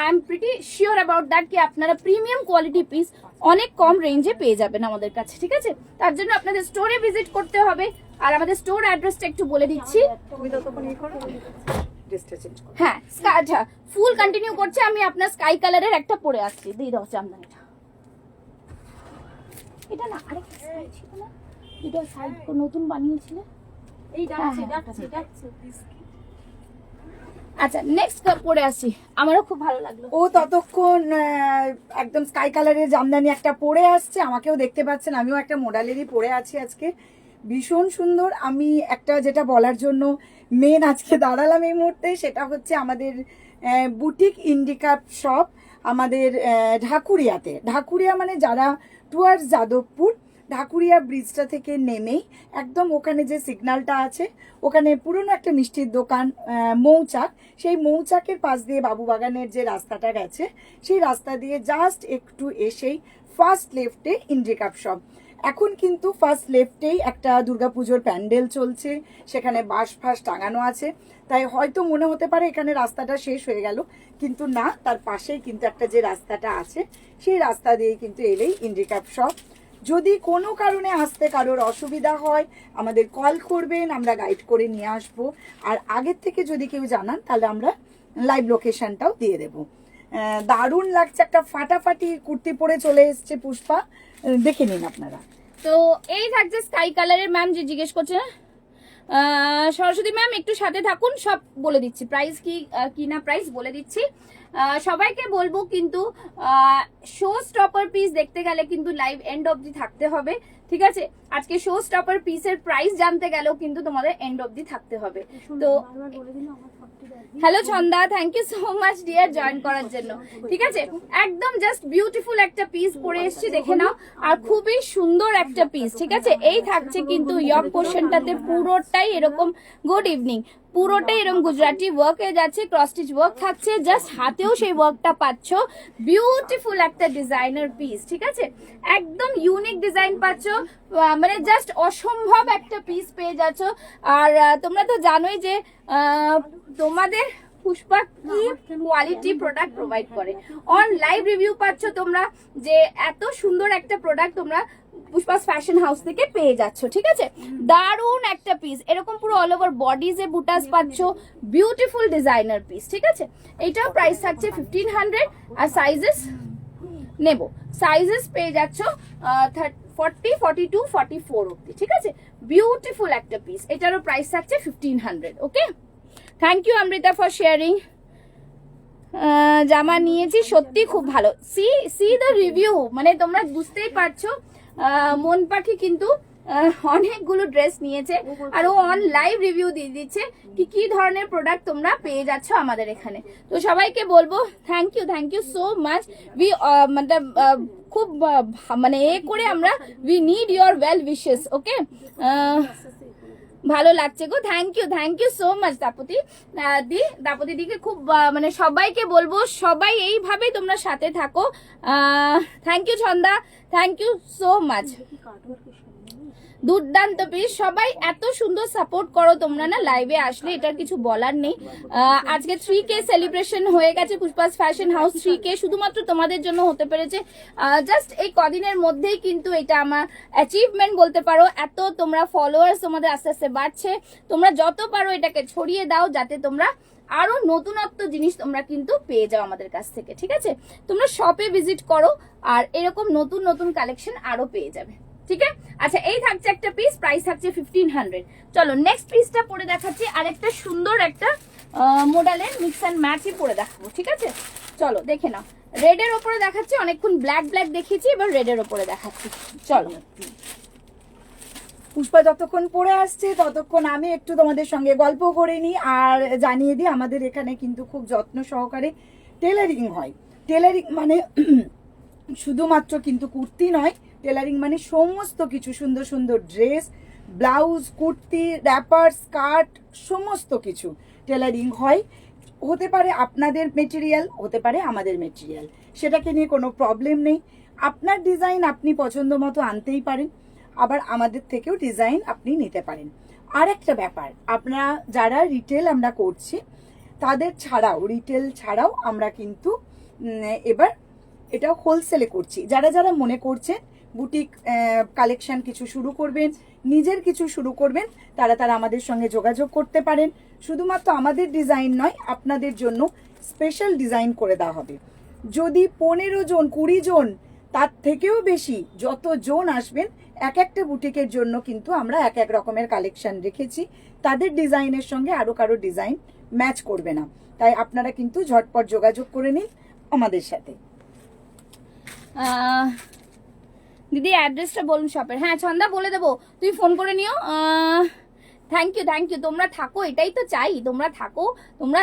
I am pretty sure about that কি আপনারা প্রিমিয়াম কোয়ালিটি পিস অনেক কম রেঞ্জে পেয়ে যাবেন আমাদের কাছে। ঠিক আছে, তার জন্য আপনাদের স্টোরে ভিজিট করতে হবে। আর আমাদের স্টোর অ্যাড্রেসটা একটু বলে দিচ্ছি। হ্যাঁ, আচ্ছা ফুল কন্টিনিউ করছে। আমি আপনার স্কাই কালারের একটা পরে আসছি। দিয়ে দাও জামদানিটা। এটা না আরেকটা স্কাই ছিল না, এটা সাইড নতুন বানিয়েছিলে। এই ডাকছে। আচ্ছা নেক্সট পরে আসি, আমারও খুব ভালো লাগলো। ও ততক্ষণ একদম স্কাই কালারের জামদানি একটা পরে আসছে, আমাকেও দেখতে পাচ্ছেন, আমিও একটা মডেলেরই পরে আছি আজকে, ভীষণ সুন্দর। আমি একটা যেটা বলার জন্য মেন আজকে দাঁড়ালাম এই মুহূর্তে, সেটা হচ্ছে আমাদের বুটিক ইন্ডিক্রাফট শপ আমাদের ঢাকুরিয়াতে। ঢাকুরিয়া মানে যারা টুয়ার্ডস যাদবপুর, ঢাকুরিয়া ব্রিজটা থেকে নেমেই একদম ওখানে যে সিগন্যালটা আছে, ওখানে পুরনো একটা মিষ্টির দোকান মৌচাক, সেই মৌচাকের পাশ দিয়ে বাবুবাগানের যে রাস্তাটা গেছে, সেই রাস্তা দিয়ে জাস্ট একটু এসেই ফার্স্ট লেফটে ইন্ডিকাপ শপ। এখন কিন্তু ফার্স্ট লেফটেই একটা দুর্গাপুজোর প্যান্ডেল চলছে, সেখানে বাঁশ ফাঁস টাঙানো আছে, তাই হয়তো মনে হতে পারে এখানে রাস্তাটা শেষ হয়ে গেল, কিন্তু না, তার পাশেই কিন্তু একটা যে রাস্তাটা আছে সেই রাস্তা দিয়েই কিন্তু এলেই ইন্ডিকাপ শপ। যদি কোনো কারণে আসতে কারোর অসুবিধা হয় আমাদের কল করবেন, আমরা গাইড করে নিয়ে আসবো। আর আগের থেকে যদি কেউ জানান তাহলে আমরা লাইভ লোকেশনটাও দিয়ে দেবো। দারুণ লাগছে, একটা ফাটাফাটি কুর্তি পরে চলে এসছে পুষ্পা, দেখে নিন আপনারা। তো এই থাকছে স্কাই কালারের, ম্যাম যে জিজ্ঞেস করছে সরস্বতী ম্যাম একটু সাথে থাকুন, সব বলে দিচ্ছি, প্রাইস কি না প্রাইস বলে দিচ্ছি। সবাইকে বলবো কিন্তু শো স্টপার পিস দেখতে গেলে কিন্তু লাইভ এন্ড অবধি থাকতে হবে, ঠিক আছে? আজকে শো স্টপার পিসের প্রাইস জানতে গেলেও কিন্তু তোমাদের এন্ড অবধি থাকতে হবে। তো hello Chhanda, thank you so much dear join করার জন্য, ঠিক আছে? একদম জাস্ট বিউটিফুল একটা পিস পরে এসেছি, দেখে নাও, আর খুবই সুন্দর একটা পিস, ঠিক আছে? এই থাকছে কিন্তু ইয়ক পোর্শনটাতে পুরোটাই এরকম, গুড ইভিনিং, পুরোটাই এরকম গুজরাটি ওয়ার্ক হয়ে যাচ্ছে, ক্রস স্টিচ ওয়ার্ক থাকছে, জাস্ট হাতেও সেই ওয়ার্কটা পাচ্ছ, বিউটিফুল একটা ডিজাইনার পিস, ঠিক আছে? একদম ইউনিক ডিজাইন পাচ্ছ, মানে জাস্ট অসম্ভব একটা পিস পেয়ে যাচ্ছ। আর তোমরা তো জানোই যে তোমাদের পুষ্পা কি কোয়ালিটি প্রোডাক্ট প্রোভাইড করে, অন লাইভ রিভিউ পাচ্ছ তোমরা যে এত সুন্দর একটা প্রোডাক্ট তোমরা পুষ্পাস ফ্যাশন হাউস থেকে পেয়ে যাচ্ছ, ঠিক আছে? দারুণ একটা পিস, এরকম পুরো অল ওভার বডিজে বুটাস পাচ্ছ, বিউটিফুল ডিজাইনার পিস, ঠিক আছে? এইটাও প্রাইস থাকছে 1500, আর সাইজেস নেব, সাইজেস পেয়ে যাচ্ছ 40, 42, 44 অব্দি, ঠিক আছে? বিউটিফুল একটা পিস, এটারও প্রাইস থাকছে 1500। Okay, thank you Amrita for sharing. জামা নিয়েছি, সত্যি খুব ভালো, সি দ্য রিভিউ, মানে তোমরা বুঝতেই পারছো মন পাখি কিন্তু অনেকগুলো ড্রেস নিয়েছে, আর ও অন লাইভ রিভিউ দিয়ে দিচ্ছে কি ধরনের প্রোডাক্ট তোমরা পেয়ে যাচ্ছ আমাদের এখানে। তো সবাইকে বলবো thank you so much. We মানে খুব মানে এ করে আমরা we need your well wishes. Okay, ভালো লাগছে গো, thank you so much Tapati দিকে খুব মানে সবাইকে বলবো সবাই এইভাবেই তোমরা সাথে থাকো। Thank you Chhanda, thank you so much, দুর্দান্ত পিস। সবাই এত সুন্দর সাপোর্ট করো তোমরা না লাইভে আসলে, এটার কিছু বলার নেই। আজকে 3K সেলিব্রেশন হয়ে গেছে পুষ্পাস ফ্যাশন হাউস, 3K শুধুমাত্র তোমাদের জন্য হতে পেরেছে। জাস্ট এই কদিনের মধ্যেই কিন্তু এটা আমার অ্যাচিভমেন্ট বলতে পারো, এত তোমরা ফলোয়ার্স তোমাদের আস্তে আস্তে বাড়ছে। তোমরা যত পারো এটাকে ছড়িয়ে দাও যাতে তোমরা আরো নতুনত্ব জিনিস তোমরা কিন্তু পেয়ে যাও আমাদের কাছ থেকে, ঠিক আছে? তোমরা শপে ভিজিট করো আর এরকম নতুন কালেকশন আরো পেয়ে যাবে, ঠিক আছে? আচ্ছা, এই থাকছে একটা পিস, প্রাইস থাকছে 1500। চলো নেক্সট পিসটা পরে দেখাচ্ছি, আরেকটা সুন্দর একটা মডেলের মিক্স অ্যান্ড ম্যাচই পরে দেখাবো, ঠিক আছে? চলো দেখে নাও, রেডের ওপরে দেখাচ্ছি, অনেকক্ষণ ব্ল্যাক দেখিয়েছি, এবার রেডের ওপরে দেখাচ্ছি। চলো, পুষ্পা যতক্ষণ পরে আসছে ততক্ষণ আমি একটু তোমাদের সঙ্গে গল্প করে নিই আর জানিয়ে দিই আমাদের এখানে কিন্তু খুব যত্ন সহকারে টেলারিং হয়। টেলারিং মানে শুধুমাত্র কিন্তু কুর্তি নয়, টেলারিং মানে সমস্ত কিছু, সুন্দর সুন্দর dress, blouse, kurti, wrapper, skirt, সমস্ত কিছু টেলারিং হয়। হতে পারে আপনাদের মেটেরিয়াল, হতে পারে আমাদের মেটেরিয়াল, সেটাকে নিয়ে কোনো প্রবলেম নেই। আপনার ডিজাইন আপনি পছন্দ মতো আনতেই পারেন, আবার আমাদের থেকেও ডিজাইন আপনি নিতে পারেন। আর একটা ব্যাপার, আপনারা যারা রিটেল আমরা করছি তাদের ছাড়াও, রিটেল ছাড়াও আমরা কিন্তু এবার এটা হোলসেলে করছি। যারা মনে করছেন বুটিক কালেকশন কিছু শুরু করবেন, নিজের কিছু শুরু করবেন, তারা আমাদের সঙ্গে যোগাযোগ করতে পারেন। শুধুমাত্র আমাদের ডিজাইন নয়, আপনাদের জন্য স্পেশাল ডিজাইন করে দেওয়া হবে। যদি 15 জন 20 জন তার থেকেও বেশি যত জন আসবেন, এক একটা বুটিকের জন্য কিন্তু আমরা এক এক রকমের কালেকশন রেখেছি। তাদের ডিজাইনের সঙ্গে আরো কারো ডিজাইন ম্যাচ করবে না, তাই আপনারা কিন্তু ঝটপট যোগাযোগ করে নিন আমাদের সাথে। দিদি অ্যাড্রেসটা বলুন শপের। হ্যাঁ ছন্দা বলে দেবো, তুমি ফোন করে নিও। থ্যাংক ইউ তোমরা থাকো, এটাই তো চাই, তোমরা থাকো, তোমরা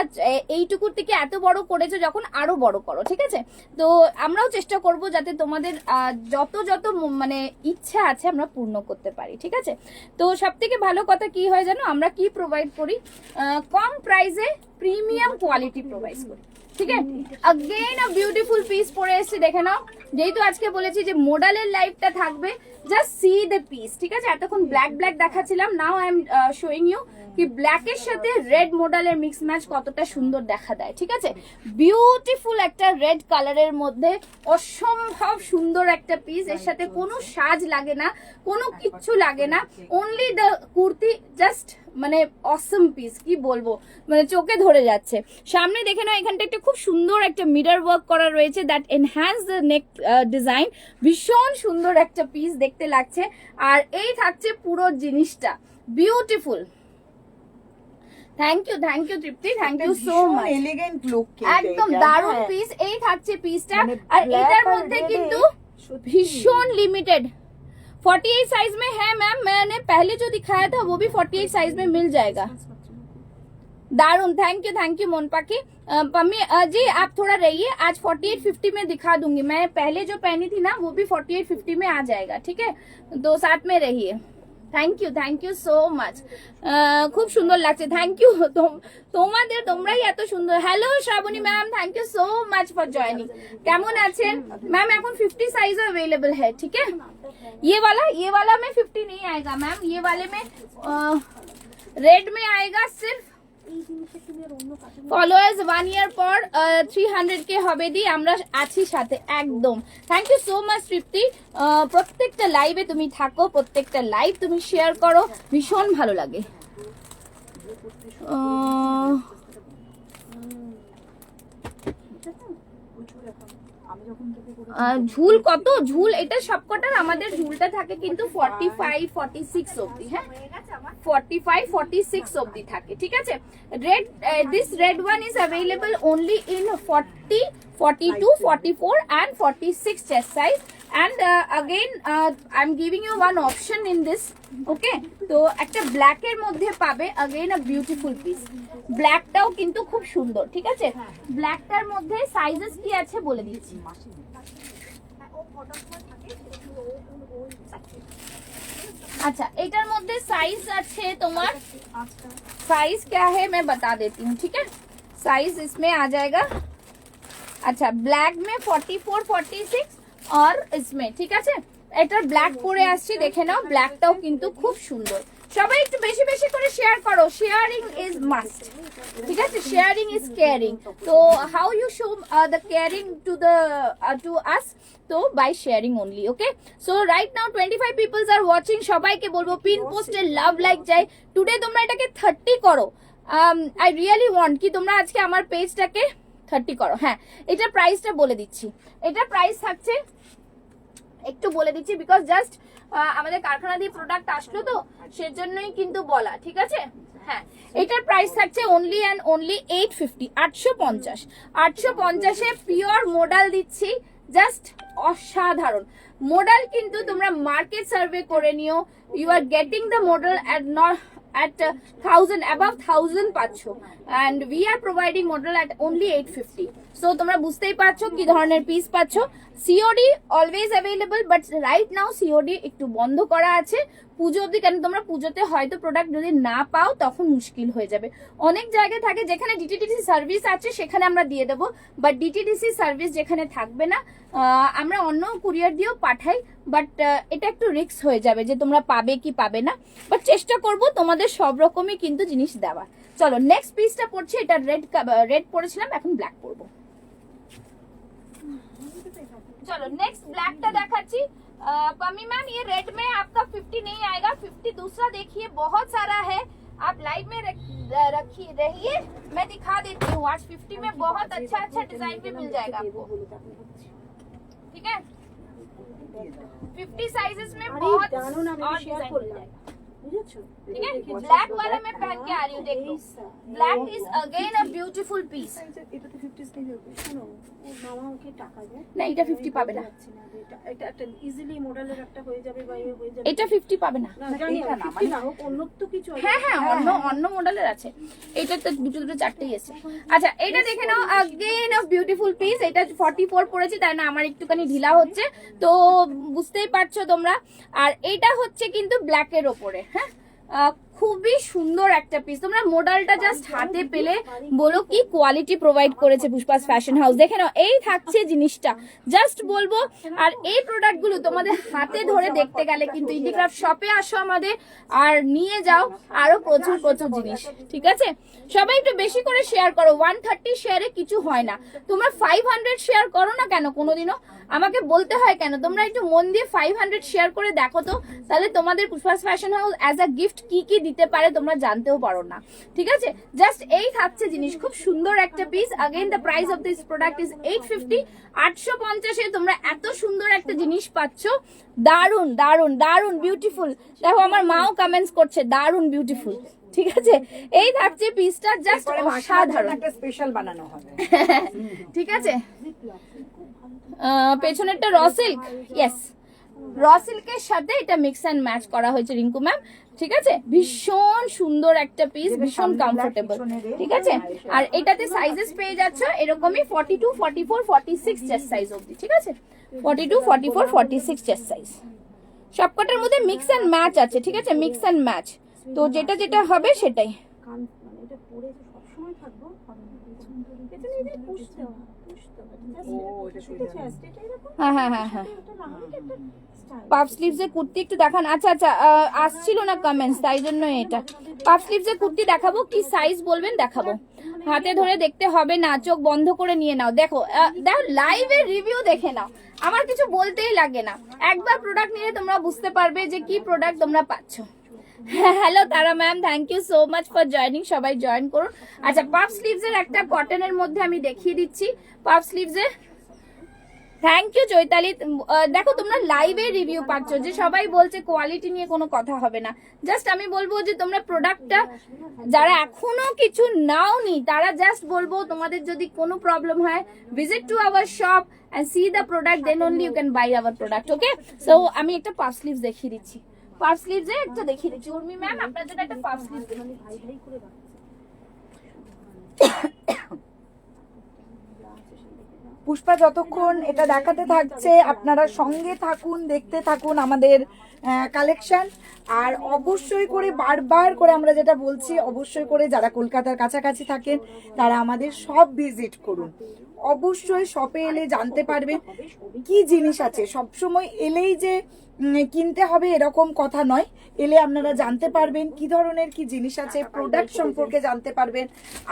এইটুকুর থেকে এত বড় করেছো, যখন আরো বড় করো, ঠিক আছে? তো আমরাও চেষ্টা করব যাতে তোমাদের যত মানে ইচ্ছা আছে আমরা পূর্ণ করতে পারি, ঠিক আছে? তো সব থেকে ভালো কথা কি হয় জানো, আমরা কি প্রোভাইড করি, কম প্রাইসে প্রিমিয়াম কোয়ালিটি প্রোভাইড করি, ঠিক আছে? अगेन আ বিউটিফুল পিস পরে এসেছি, দেখে নাও। যেহেতু আজকে বলেছি যে মোডালের লাইভটা থাকবে, জাস্ট সি দ্য পিস, ঠিক আছে? এতক্ষণ ব্ল্যাক দেখাচ্ছিলাম, now I am showing you কি ব্ল্যাকের সাথে রেড মোডালের মিক্স ম্যাচ কতটা সুন্দর দেখা দেয়, ঠিক আছে? বিউটিফুল একটা রেড কালারের মধ্যে অসম্ভব সুন্দর একটা পিস, এর সাথে কোনো সাজ লাগে না, কোনো কিচ্ছু লাগে না, অনলি দ্য কুর্তি, জাস্ট মানে অসম পিস, কি বলবো, মানে চোখে ধরে যাচ্ছে। সামনে দেখে নাও, এখানটা একটা খুব সুন্দর একটা মিরর ওয়ার্ক করা রয়েছে, that enhance the neck design, ভীষণ সুন্দর একটা পিস দেখতে লাগছে। আর এই থাকছে পুরো জিনিসটা beautiful. Thank you Tripti, thank you so much, elegant look, একদম দারুণ পিস। এই থাকছে পিসটা, আর এটার মধ্যে কিন্তু भीषण लिमिटेड 48 साइज में है मैम, मैंने पहले जो दिखाया था वो भी 48 साइज में मिल जाएगा। दारुण, थैंक यू मोन पाकी। पम्मी जी आप थोड़ा रहिए, आज 48-50 में दिखा दूंगी, मैं पहले जो पहनी थी ना वो भी 48-50 में आ जाएगा, ठीक है? तो साथ में रहिए। थैंक यू सो मच, খুব সুন্দর লাগছে, থ্যাংক ইউ তোমাদের, তোমরাই এত সুন্দর। Hello Shrabani ma'am, thank you so much for joining. কেমন আছেন मैम? এখন 50 साइज अवेलेबल है, ठीक है? ये वाला में 50 नहीं आएगा मैम, ये वाले में रेड में आएगा सिर्फ। ফলোয়ার্স 1 ইয়ার পর 300 কে হবে দি, আমরা আছি সাথে একদম। থ্যাংক ইউ সো মাচ তৃপ্তি, প্রত্যেকটা লাইভে তুমি থাকো, প্রত্যেকটা লাইভ তুমি শেয়ার করো, ভীষণ ভালো লাগে। ঝুল কত, ঝুল এটা সবকটার আমাদের ঝুলটা থাকে কিন্তু 45-46 অবধি, হ্যাঁ 45-46 অবধি থাকে, ঠিক আছে? Red, this red one is available only in 40, 42, 44 and 46 chest size, and again I'm giving you one option in this, okay? তো একটা ব্ল্যাক এর মধ্যে পাবে, again a beautiful piece, ব্ল্যাকটাও কিন্তু খুব সুন্দর, ঠিক আছে? ব্ল্যাকটার মধ্যে সাইজেস কি আছে বলে দিচ্ছি। अच्छा एटार मध्य साइज अच्छे तुम्हार, साइज क्या है मैं बता देती हूँ, ठीक है? साइज इसमें आ जाएगा, अच्छा ब्लैक में 44, 46 और इसमें, ठीक है? एटार ब्लैक परे आसছে, দেখে নাও ব্ল্যাকটাও কিন্তু খুব সুন্দর। সবাই একটু বেশি বেশি করে শেয়ার করো, শেয়ারিং ইজ মাস্ট, ঠিক আছে? শেয়ারিং ইজ কেয়ারিং, তো how you show the caring to the to us, তো by sharing only, okay? So right now 25 peoples are watching, সবাইকে বলবো পিন পোস্টে লাভ লাইক চাই। টুডে তোমরা এটাকে 30 করো, আই রিয়েলি ওয়ান্ট কি তোমরা আজকে আমার পেজটাকে 30 করো। হ্যাঁ, এটার প্রাইসটা বলে দিচ্ছি, এটার প্রাইস থাকছে একটু বলে দিচ্ছি, বিকজ জাস্ট আমাদের কারখানা দিয়ে প্রোডাক্ট আসলো তো সেজন্যই কিন্তু বলা, ঠিক আছে? হ্যাঁ, এটার প্রাইস থাকছে অনলি অ্যান্ড অনলি 850, 850 এ পিওর মোডাল দিচ্ছি, জাস্ট অসাধারণ মোডাল। কিন্তু তোমরা মার্কেট সার্ভে করে নিও, you are getting the modal at not at 1000, above 1000 পাচ্ছ, and we are providing model at only 850, so তোমরা বুঝতেই পারছো কি ধরনের পিস পাচ্ছ। COD always available, but right now COD একটু বন্ধ করা আছে পুজো অবধি, কারণ তোমরা পুজোতে হয়তো প্রোডাক্ট যদি না পাও তখন মুশকিল হয়ে যাবে। অনেক জায়গায় থাকে যেখানে ডিটিডিসি সার্ভিস আছে সেখানে আমরা দিয়ে দেবো, বাট ডিটিডিসি সার্ভিস যেখানে থাকবে না আমরা অন্য কুরিয়ার দিয়েও পাঠাই, বাট এটা একটু রিস্ক হয়ে যাবে যে তোমরা পাবে কি পাবে না, বাট চেষ্টা করব তোমাদের সব রকমই কিন্তু জিনিস দেওয়া। চলো নেক্সট পিসটা পড়ছি, এটা রেড পরেছিলাম, এখন ব্ল্যাক পরবো। चलो नेक्स्ट ब्लैक का दिखाची। पम्मी मैम ये रेड में आपका 50 नहीं आएगा, 50 दूसरा देखिए बहुत सारा है, आप लाइव में रखिए रहिए, मैं दिखा देती हूँ। आज 50 में बहुत अच्छा अच्छा डिजाइन भी मिल जाएगा आपको, ठीक है? 50 साइजेस में बहुत और डिजाइन मिल जाएगा। বুঝেছো? ठीक है, ब्लैक वाला मैं पहन के आ रही हूँ, देख लो। Black is again a beautiful piece. এটা তো 50 নেই হবে। শোনো, ও মামা ওকে টাকা দেয় না, এটা 50 পাবে না। যাচ্ছে না, এটা একটা ইজিলি মডেলের একটা হয়ে যাবে বা এ হয়ে যাবে। এটা 50 পাবে না। না জানি এটা না, না, 50 না হোক, অন্য তো কিছু আছে। হ্যাঁ হ্যাঁ, অন্য অন্য মডেলের আছে। এটা তো দুটো চারটেই আছে। আচ্ছা, এটা দেখে নাও, अगेन অফ বিউটিফুল পিস। এটা 44 পড়েছি, তাই না আমার একটুখানি ঢিলা হচ্ছে, তো বুঝতেই পারছো তোমরা। আর এটা হচ্ছে কিন্তু ব্ল্যাকের ওপরে। হ্যাঁ, খুবই সুন্দর একটা পিস। তোমরা মডেলটা জাস্ট হাতে পেলে বলো কি কোয়ালিটি প্রোভাইড করেছে পুষ্পাস ফ্যাশন হাউস। দেখে নাও, এই থাকছে জিনিসটা, জাস্ট বলবো। আর এই প্রোডাক্ট গুলো তোমাদের হাতে ধরে দেখতে গেলে কিন্তু ইন্ডিক্রাফট শপে আসো আমাদের, আর নিয়ে যাও আরো প্রচুর প্রচুর জিনিস। ঠিক আছে, সবাই একটু বেশি করে শেয়ার করো। 130 শেয়ারে কিছু হয় না। তোমরা 500 শেয়ার করো না কেন কোনোদিনও? আমাকে বলতে হয় কেন? তোমরা একটু মন দিয়ে 500 শেয়ার করে দেখো তো, তাহলে তোমাদের Pushpa's fashion house as a gift কি কি দিতে পারে তোমরা জানতেও পারো না। ঠিক আছে, জাস্ট এই থাকছে জিনিস, খুব সুন্দর একটা piece. Again the price of this product is 850। 850 এ তোমরা এত সুন্দর একটা জিনিস পাচ্ছ। দারুন দারুন দারুন বিউটিফুল। দেখো, আমার মাও কমেন্টস করছে দারুন বিউটিফুল। ঠিক আছে, এই থাকছে পিসটা, জাস্ট অসাধারণ। একটা স্পেশাল বানানো হবে। ঠিক আছে, পেছনেরটা র সিল্ক, ইয়েস, র সিল্কের সাথে এটা মিক্স অ্যান্ড ম্যাচ করা হয়েছে রিঙ্কু ম্যাম। ঠিক আছে, ভীষণ সুন্দর একটা পিস, ভীষণ কমফোর্টেবল। ঠিক আছে, আর এটাতে সাইজেস পেয়ে যাচ্ছ এরকমই 42, 44, 46 চেস্ট সাইজ অবধি। ঠিক আছে, 42, 44, 46 চেস্ট সাইজ। সবকটার মধ্যে মিক্স অ্যান্ড ম্যাচ আছে। ঠিক আছে, মিক্স অ্যান্ড ম্যাচ, তো যেটা যেটা হবে সেটাই। কান মানে এটা পরে যে সবসময় থাকবো হবে না। পেছনে এদের পুষতে হবে, পুষতে হবে। এটা চেস্ট, এটা এরকম। হ্যাঁ হ্যাঁ হ্যাঁ হ্যাঁ, এটা না হলে একটা স্টাইল। পাফ স্লিভস এর কুর্তি একটু দেখান। আচ্ছা আচ্ছা, আসছিল না কমেন্টস, তাই জন্য এটা পাফ স্লিভস এর কুর্তি দেখাবো। কি সাইজ বলবেন দেখাবো। হাতে ধরে দেখতে হবে না, চোখ বন্ধ করে নিয়ে নাও। দেখো দেখো, লাইভের রিভিউ দেখে নাও, আমার কিছু বলতেই লাগে না। একবার প্রোডাক্ট নিলে তোমরা বুঝতে পারবে যে কি প্রোডাক্ট তোমরা পাচ্ছ। Hello Tara ma'am, thank you so much for joining. সবাই জয়েন করুন। আচ্ছা, পাফ স্লিভস এর একটা কটনের মধ্যে আমি দেখিয়ে দিচ্ছি। পাফ স্লিভস এর, থ্যাংক ইউ চৈতালি। দেখো, তোমরা লাইভে রিভিউ পাচ্ছ, যে সবাই বলছে কোয়ালিটি নিয়ে কোনো কথা হবে না। জাস্ট আমি বলবো যে তোমরা প্রোডাক্টটা, যারা এখনো কিছু নাওনি তারা জাস্ট বলবো, তোমাদের যদি কোনো প্রবলেম হয়, visit to our shop and see the product, then only you can buy our product. Okay, so আমি একটা পাফ স্লিভস দেখিয়ে দিচ্ছি। পাফ স্লিভস এ একটা দেখিয়ে দিচ্ছি। উর্মি ম্যাম, আপনার জন্য একটা পাফ স্লিভস মানে ভাই ভাই করে রাখছে। পুষ্পা যতক্ষণ এটা দেখাতে থাকছে, আপনারা সঙ্গে থাকুন, দেখতে থাকুন আমাদের কালেকশন। আর অবশ্যই করে বারবার করে আমরা যেটা বলছি, অবশ্যই করে যারা কলকাতার কাছাকাছি থাকেন তারা আমাদের সব ভিজিট করুন। অবশ্যই শপে এলে জানতে পারবেন কি জিনিস আছে। সবসময় এলেই যে কিনতে হবে এরকম কথা নয়, এলে আপনারা জানতে পারবেন কি ধরনের কি জিনিস আছে, প্রোডাক্ট সম্পর্কে জানতে পারবেন,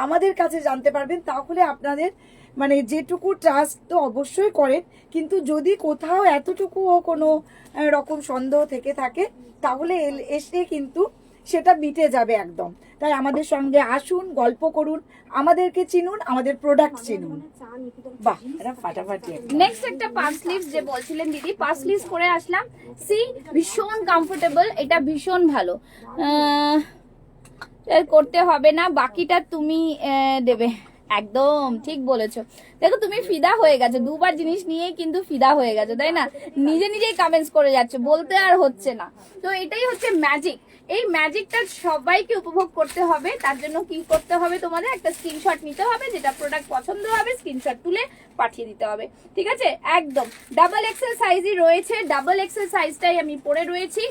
আমাদের কাছে জানতে পারবেন। তাহলে আপনাদের মানে যেটুকু ট্রাস্ট তো অবশ্যই করেন, কিন্তু যদি কোথাও এতটুকুও কোনো রকম সন্দেহ থেকে থাকে তাহলে এসে কিন্তু সেটা মিটে যাবে একদম। তাই আমাদের সঙ্গে আসুন, গল্প করুন, আমাদেরকে চিনুন, আমাদের প্রোডাক্ট চিনুন। বাহ, এটা ফাটাফাটি। নেক্সট একটা পাফ স্লিভস যে বলছিলেন দিদি, পাফ স্লিভস করে আসলাম। সি, ভীষণ কমফোর্টেবল, এটা ভীষণ ভালো। করতে হবে না, বাকিটা তুমি দেবে। একদম ঠিক বলেছো। দেখো, তুমি ফিদা হয়ে গেছো, দুবার জিনিস নিয়েই কিন্তু ফিদা হয়ে গেছো, তাই না? নিজে নিজেই কমেন্টস করে যাচ্ছে, বলতে আর হচ্ছে না। তো এটাই হচ্ছে ম্যাজিক। এই ম্যাজিকটা সবাইকে উপভোগ করতে হবে। তার জন্য কি করতে হবে, তোমাদের একটা স্ক্রিনশট নিতে হবে, যেটা প্রোডাক্ট পছন্দ হবে স্ক্রিনশট তুলে পাঠিয়ে দিতে হবে। ঠিক আছে, একদম ডাবল এক্সেল সাইজই রয়েছে, ডাবল এক্সেল সাইজটাই আমি পরে রয়েছি।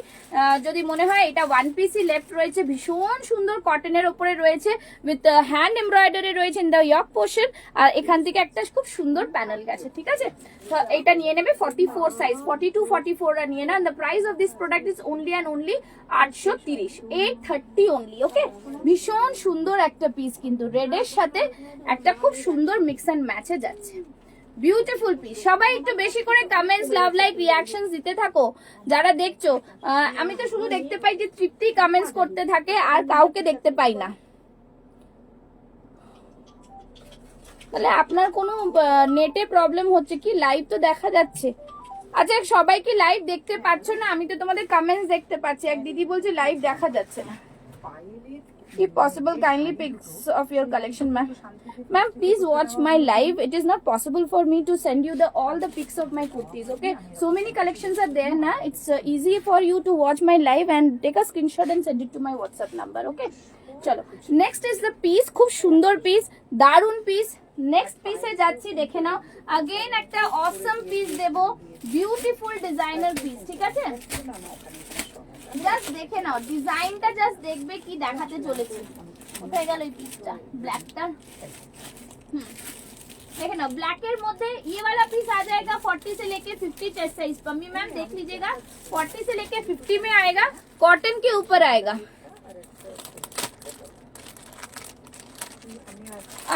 যদি মনে হয় এটা ওয়ান পিসই লেফট রয়েছে, ভীষণ সুন্দর কটনের ওপরে রয়েছে, উইথ হ্যান্ড এমব্রয়ডারি রয়েছে ইন দ্য ইয়ক পোর্শন। আর এখান থেকে একটা খুব সুন্দর প্যানেল গেছে। ঠিক আছে, তো এটা নিয়ে নেবে 44 সাইজ, 42, 44 নিয়ে না। The price of this product is only and only 830, 830 only. Okay, ভীষণ সুন্দর একটা পিস, কিন্তু রেডের সাথে একটা খুব সুন্দর মিক্স অ্যান্ড ম্যাচে যাচ্ছে। Beautiful piece. সবাই একটু বেশি করে কমেন্টস, লাভ, লাইক, রিয়াকশনস দিতে থাকো যারা দেখছো। আমি তো শুধু দেখতে পাই যে তৃপ্তি কমেন্টস করতে থাকে, আর কাউকে দেখতে পাই না। তাহলে আপনার কোনো নেটে প্রবলেম হচ্ছে কি? লাইভ তো দেখা যাচ্ছে, আচ্ছা সবাই কি লাইভ দেখতে পাচ্ছ না? আমি তো তোমাদের কমেন্টস দেখতে পাচ্ছি। এক দিদি বলছে লাইভ দেখা যাচ্ছে না। If possible, kindly pics of your collection, ma'am. Ma'am, please watch my live. It is not possible for me to send you all the pics of my kurtis. Okay, so many collections are there now. It's easy for you to watch my live and take a screenshot and send it to my WhatsApp number. Okay, chalo. Next is the piece. খুব সুন্দর piece, দারুন piece. Next piece এ যাচ্ছি, দেখে নাও। Again একটা awesome piece দেব, beautiful designer piece, ঠিক আছে? Just দেখে নাও, ডিজাইনটা জাস্ট দেখবে কি দেখাতে চলেছে। কোথায় গেল এই পিসটা, ব্ল্যাকটা? देखे ना, ब्लैक के मध्य ये वाला पीस आ जाएगा 40 से लेके 50 चेस्ट साइज। पम्मी मैम देख लीजिएगा, 40 से लेके 50 में आएगा, कॉटन के ऊपर आएगा।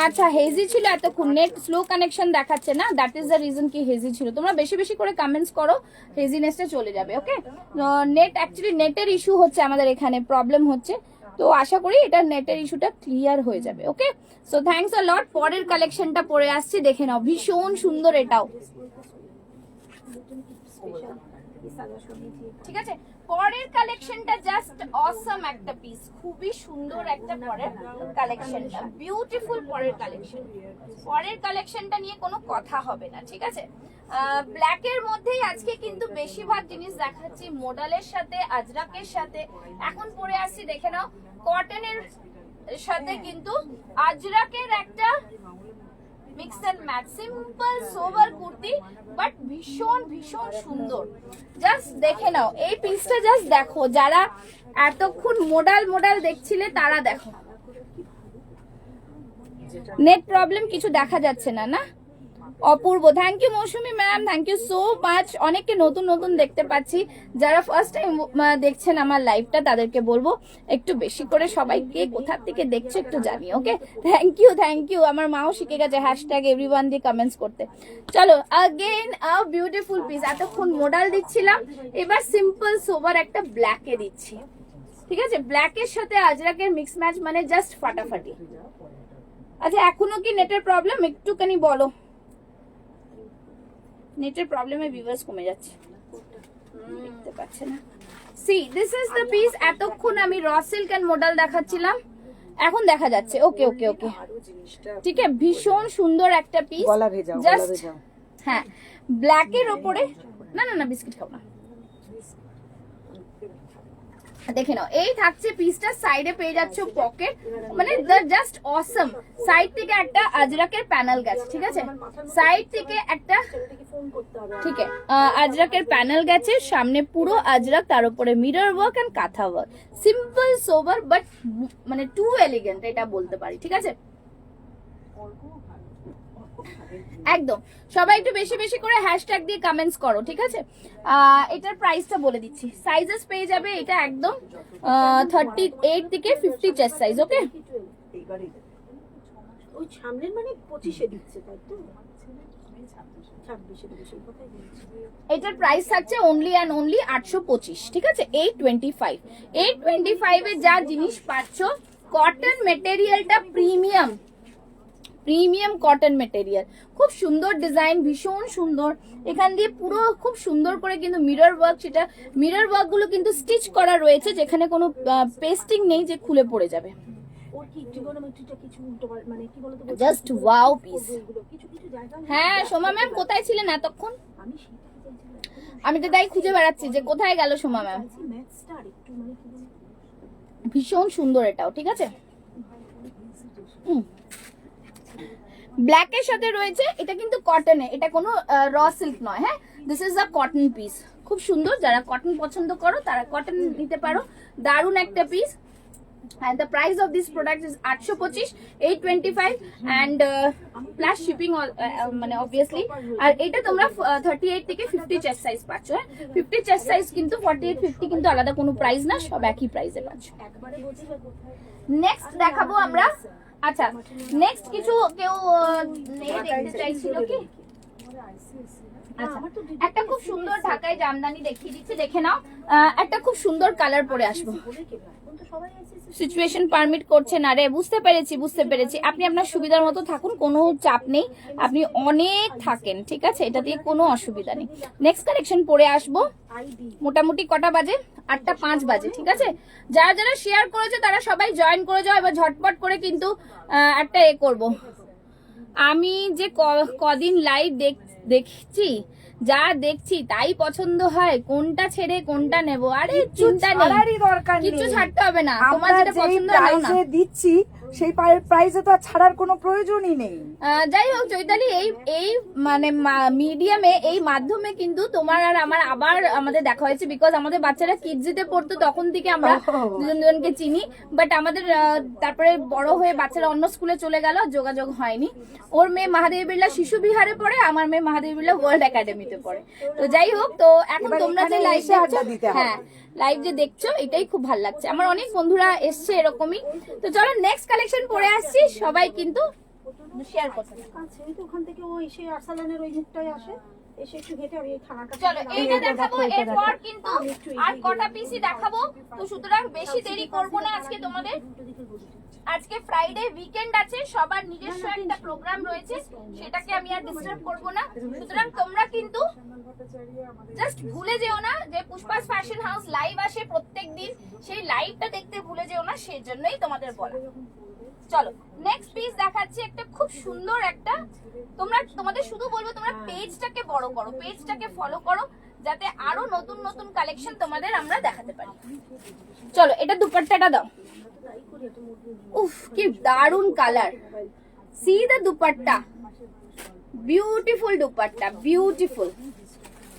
আচ্ছা হেজি ছিল এতক্ষণ, নেট স্লো কানেকশন দেখাচ্ছে না, দ্যাট ইজ দ্য রিজন কি হেজি ছিল। তোমরা বেশি বেশি করে কমেন্টস করো, হেজিনেসটা চলে যাবে। ওকে, নেট অ্যাকচুয়ালি নেটের ইস্যু হচ্ছে আমাদের এখানে, প্রবলেম হচ্ছে, তো আশা করি এটা নেটের ইস্যুটা ক্লিয়ার হয়ে যাবে। ওকে, সো থ্যাঙ্কস আ লট। পরের কালেকশনটা পরে আসছি, দেখে নাও, ভীষণ সুন্দর এটাও, ঠিক আছে। পরের কালেকশনটা জাস্ট অসম একটা পিস, খুবই সুন্দর একটা পরের কালেকশনটা, বিউটিফুল পরের কালেকশন। পরের কালেকশনটা নিয়ে কোনো কথা হবে না, ঠিক আছে। ব্ল্যাকের মধ্যেই আজকে কিন্তু বেশিরভাগ জিনিস দেখাচ্ছি, মোডালের সাথে, আজরাকের সাথে। এখন পরে আসছি, দেখে নাও, কটনের সাথে কিন্তু আজরাকের একটা mix and match, simple sober kurti, but ভীষণ ভীষণ সুন্দর। জাস্ট দেখে নাও এই পিসটা, জাস্ট দেখো, যারা এতক্ষণ মোডাল মোডাল দেখছিলে তারা দেখো। নেট প্রবলেম কিছু দেখা যাচ্ছে না, না? অপূর্ব, thank you Mousumi ma'am, thank you so much. অনেককে নতুন নতুন দেখতে পাচ্ছি, যারা ফার্স্ট টাইম দেখছেন আমার লাইভটা তাদেরকে বলবো একটু বেশি করে সবাইকে কোথা থেকে দেখছো একটু জানি। ওকে, থ্যাংক ইউ থ্যাংক ইউ। আমার মাও শিখে গেছে হ্যাশট্যাগ এভরিওয়ান দিয়ে কমেন্টস করতে। চলো, अगेन আ বিউটিফুল পিস। এতক্ষণ মোডাল দিচ্ছিলাম, এবার সিম্পল সোবার একটা ব্ল্যাকে দিচ্ছি, ঠিক আছে। ব্ল্যাকের সাথে আজরাকের মিক্স ম্যাচ মানে জাস্ট ফাটাফাটি। আচ্ছা এখনো কি নেটের প্রবলেম একটুখানি বলো, নেটের প্রবলেমে ভিউয়ার্স কমে যাচ্ছে, দেখতে পাচ্ছে না। C this is the piece. এতক্ষণ আমি র সিল্ক এন্ড মডেল দেখাচ্ছিলাম, এখন দেখা যাচ্ছে। ওকে ওকে ওকে, ঠিক আছে, ভীষণ সুন্দর একটা পিস, জাস্ট হ্যাঁ ব্ল্যাকের ওপরে। না না না, বিস্কিট খাও না। দেখে নাও, এই থাকছে পিসটা, সাইডে পেয়ে যাচ্ছ পকেট, মানে জাস্ট অসম। সাইড থেকে একটা আজরাকের প্যানেল গেছে, ঠিক আছে, সাইড থেকে একটা, ঠিক আছে, আজরাকের প্যানেল গেছে, সামনে পুরো আজরাক, তার উপরে মিরর ওয়ার্ক এন্ড কাঁথা ওয়ার্ক, সিম্পল সোবার বাট মানে টু এলিগেন্ট এটা বলতে পারি, ঠিক আছে। একদম সবাই একটু বেশি বেশি করে হ্যাশট্যাগ দিয়ে কমেন্টস করো, ঠিক আছে। এটার প্রাইসটা বলে দিচ্ছি, সাইজেস পেয়ে যাবে এটা একদম 38 থেকে 50 চেস্ট সাইজ। ওকে, ওই সামনের মানে 25 এ দিচ্ছে, তাই তো? এটার প্রাইস থাকছে অনলি অ্যান্ড অনলি 825, ঠিক আছে, 825। 825 এ যা জিনিস পাচ্ছ, কটন মেটেরিয়ালটা প্রিমিয়াম, প্রিমিয়াম কটন মেটেরিয়াল, খুব সুন্দর ডিজাইন, ভীষণ সুন্দর। এখান দিয়ে পুরো খুব সুন্দর করে কিন্তু মিরর ওয়ার্ক, সেটা মিরর ওয়ার্ক গুলো কিন্তু স্টিচ করা রয়েছে, যেখানে কোনো পেস্টিং নেই যে খুলে পড়ে যাবে। ওর কি ট্রিগোনোমেট্রিটা কিছু উল্টো মানে কি বলতো, জাস্ট ওয়াও পিস। কিছু কিছু জায়গা। হ্যাঁ সোমা ম্যাম কোথায় ছিলেন এতক্ষণ? আমি সেটাই চাইছিলাম, আমি তো তাই খুঁজে বেড়াচ্ছি যে কোথায় গেল সোমা ম্যাম। ম্যাথসটা একটু মানে কি বলতো, ভীষণ সুন্দর এটাও, ঠিক আছে। ব্ল্যাকের সাথে রয়েছে, এটা কিন্তু কটনে, এটা কোনো র সিল্ক নয়। হ্যাঁ, this is a cotton piece, খুব সুন্দর। যারা কটন পছন্দ করো তারা কটন নিতে পারো, দারুন একটা piece. and the price of this product is 825, 825 and plus shipping মানে obviously। আর এটা তোমরা 38 থেকে 50 চেস্ট সাইজ পাচ্ছ। হ্যাঁ, 50 চেস্ট সাইজ কিন্তু 48 50 কিন্তু আলাদা কোনো প্রাইস না, সব একই প্রাইসে পাচ্ছ। নেক্সট দেখাবো আমরা। আচ্ছা নেক্সট কিছু কেউ দেখতে চাইছিল কি? আচ্ছা একটা খুব সুন্দর ঢাকায় জামদানি দেখিয়ে দিচ্ছি, দেখে নাও। একটা খুব সুন্দর কালার পরে আসবো। সিচুয়েশন পারমিট করছে না রে, বুঝতে পেরেছি বুঝতে পেরেছি। আপনি আপনার সুবিধার মতো থাকুন, কোনো চাপ নেই, আপনি অনেক থাকেন, ঠিক আছে, এটা দিয়ে কোনো অসুবিধা নেই। নেক্সট কালেকশন পরে আসবো। মোটামুটি কটা বাজে? 8:05 বাজে, ঠিক আছে। যারা যারা শেয়ার করেছে তারা সবাই জয়েন করে যাও। এবার ঝটপট করে কিন্তু একটা করব। আমি যে কদিন লাইভ দেখছি, যা দেখছি তাই পছন্দ হয়, কোনটা ছেড়ে কোনটা নেব? আরে চিন্তা নেই, কিছু ছাড়তে হবে না, তোমার যেটা পছন্দ হয় না দিচ্ছি সেই প্রাইসে তো আর ছাড়ার কোনো প্রয়োজনই নেই। যাই হোক চৈতালি, এই মানে মিডিয়ামে, এই মাধ্যমে কিন্তু তোমার আর আমার আবার আমাদের দেখা হয়েছে, বিকজ আমাদের বাচ্চারা কিডজিতে পড়তো, তখন থেকে আমরা দুজনকে চিনি, বাট আমাদের তারপরে বড় হয়ে বাচ্চারা অন্য স্কুলে চলে গেল, যোগাযোগ হয়নি। ওর মেয়ে মহাদেবী বিড়লা শিশু বিহারে পড়ে, আমার মেয়ে মহাদেবী বিড়লা ওয়ার্ল্ড একাডেমিতে পড়ে। তো যাই হোক, তো এখন তোমরা যে লাইভ দেখছো, হ্যাঁ লাইভ যে দেখছো এটাই খুব ভালো লাগছে আমার, অনেক বন্ধুরা এসছে এরকমই। তো চলো নেক্সট কালেকশন পরে আসছি, সবাই কিন্তু শেয়ার করতে কাছে তো ওখান থেকে ও এসে আরসালানের ওই মুখটাই আসে, এসে একটু হেঁটে আর এই থানার কাছে। চলো এইটা দেখাবো, এরপর কিন্তু আর কটা পিসি দেখাবো, তো সুতরাং বেশি দেরি করব না আজকে তোমাদের। আজকে ফ্রাইডে উইকেন্ড আছে, সবার নিজস্ব একটা প্রোগ্রাম রয়েছে, সেটাকে আমি আর ডিস্টার্ব করব না। সুতরাং তোমরা কিন্তু জাস্ট ভুলে যেও না যে পুষ্পাস ফ্যাশন হাউস লাইভ আসে প্রত্যেকদিন, সেই লাইভটা দেখতে ভুলে যেও না, সেই জন্যই তোমাদের বলা। চলো নেক্সট পিস দেখাচ্ছি, একটা খুব সুন্দর একটা, তোমাদের শুধু বলবো তোমরা পেজটাকে বড় করো, পেজটাকে ফলো করো, যাতে আরো নতুন নতুন কালেকশন তোমাদের আমরা দেখাতে পারি। চলো এটা দুপাট্টাটা দাও। উফ কি দারুন colour, C the dupatta, beautiful dupatta, beautiful,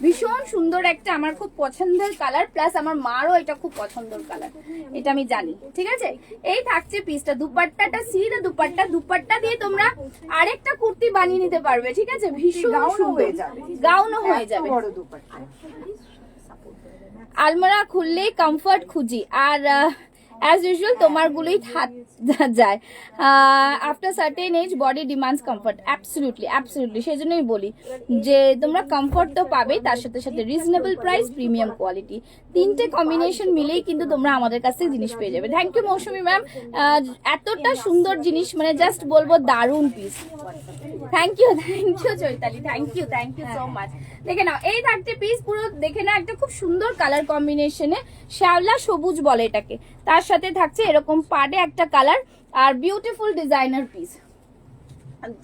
ভীষণ সুন্দর একটা, আমার খুব পছন্দের কালার, প্লাস আমার মারও এটা খুব পছন্দের কালার, এটা আমি জানি, ঠিক আছে। এই থাকছে পিসটা, দুপাট্টাটা সি দ্য দুপাট্টা, দুপাট্টা দিয়ে তোমরা আরেকটা কুর্তি বানিয়ে নিতে পারবে, ঠিক আছে, ভীষণ সুন্দর, গাউনও হয়ে যাবে। আলমারা খুললে কমফর্ট খুঁজি, আর অ্যাজ ইউজুয়াল তোমারগুলোই যায়। After certain age body demands comfort, absolutely absolutely, সেই জন্যই বলি যে তোমরা কমফর্ট তো পাবে, তার সাথে সাথে রিজনেবল প্রাইস, প্রিমিয়াম কোয়ালিটি, তিনটে কম্বিনেশন মিলেই কিন্তু তোমরা আমাদের কাছ থেকে জিনিস পেয়ে যাবে। থ্যাংক ইউ মৌসুমী ম্যাম, এতটা সুন্দর জিনিস, মানে জাস্ট বলবো দারুণ piece. Thank you Chaitali, thank you so much. দেখে নাও এই থাকছে পিস, পুরো দেখে নাও, একটা খুব সুন্দর কালার কম্বিনেশনে, শ্যাওলা সবুজ বলে এটাকে, তার সাথে থাকছে এরকম পাড়ে একটা কালার, আর beautiful designer piece,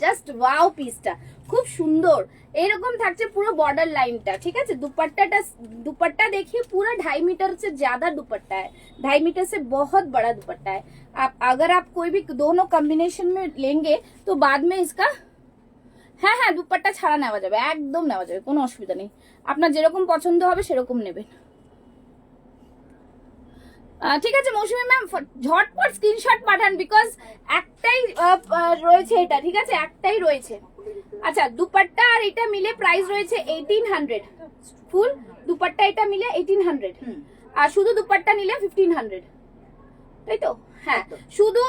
just wow, পিসটা খুব সুন্দর। এরকম থাকছে পুরো বর্ডার লাইনটা, ঠিক আছে। दुपट्टा देखिए पूरा 2.5 मीटर से ज्यादा दुपट्टा है, 2.5 मीटर से बहुत बड़ा दुपट्टा है। अगर आप कोई भी दोनों कॉम्बिनेशन में लेंगे तो बाद में इसका হ্যাঁ হ্যাঁ দুপাট্টা ছাড়া নেওয়া যাবে, একদম নেওয়া যাবে, কোনো অসুবিধা নেই, আপনার যেরকম পছন্দ হবে সেরকম নেবেন, ঠিক আছে। মৌসুমী ম্যাম ঝটপট স্ক্রিনশট পাঠান, বিকজ একটাই রয়েছে এটা, ঠিক আছে, একটাই রয়েছে। আচ্ছা দুপাট্টা আর এটা মিলে প্রাইস রয়েছে 1800, ফুল দুপাট্টা এটা মিলে 1800, আর শুধু দুপাট্টা নিলে 1500, তাই তো? হ্যাঁ শুধু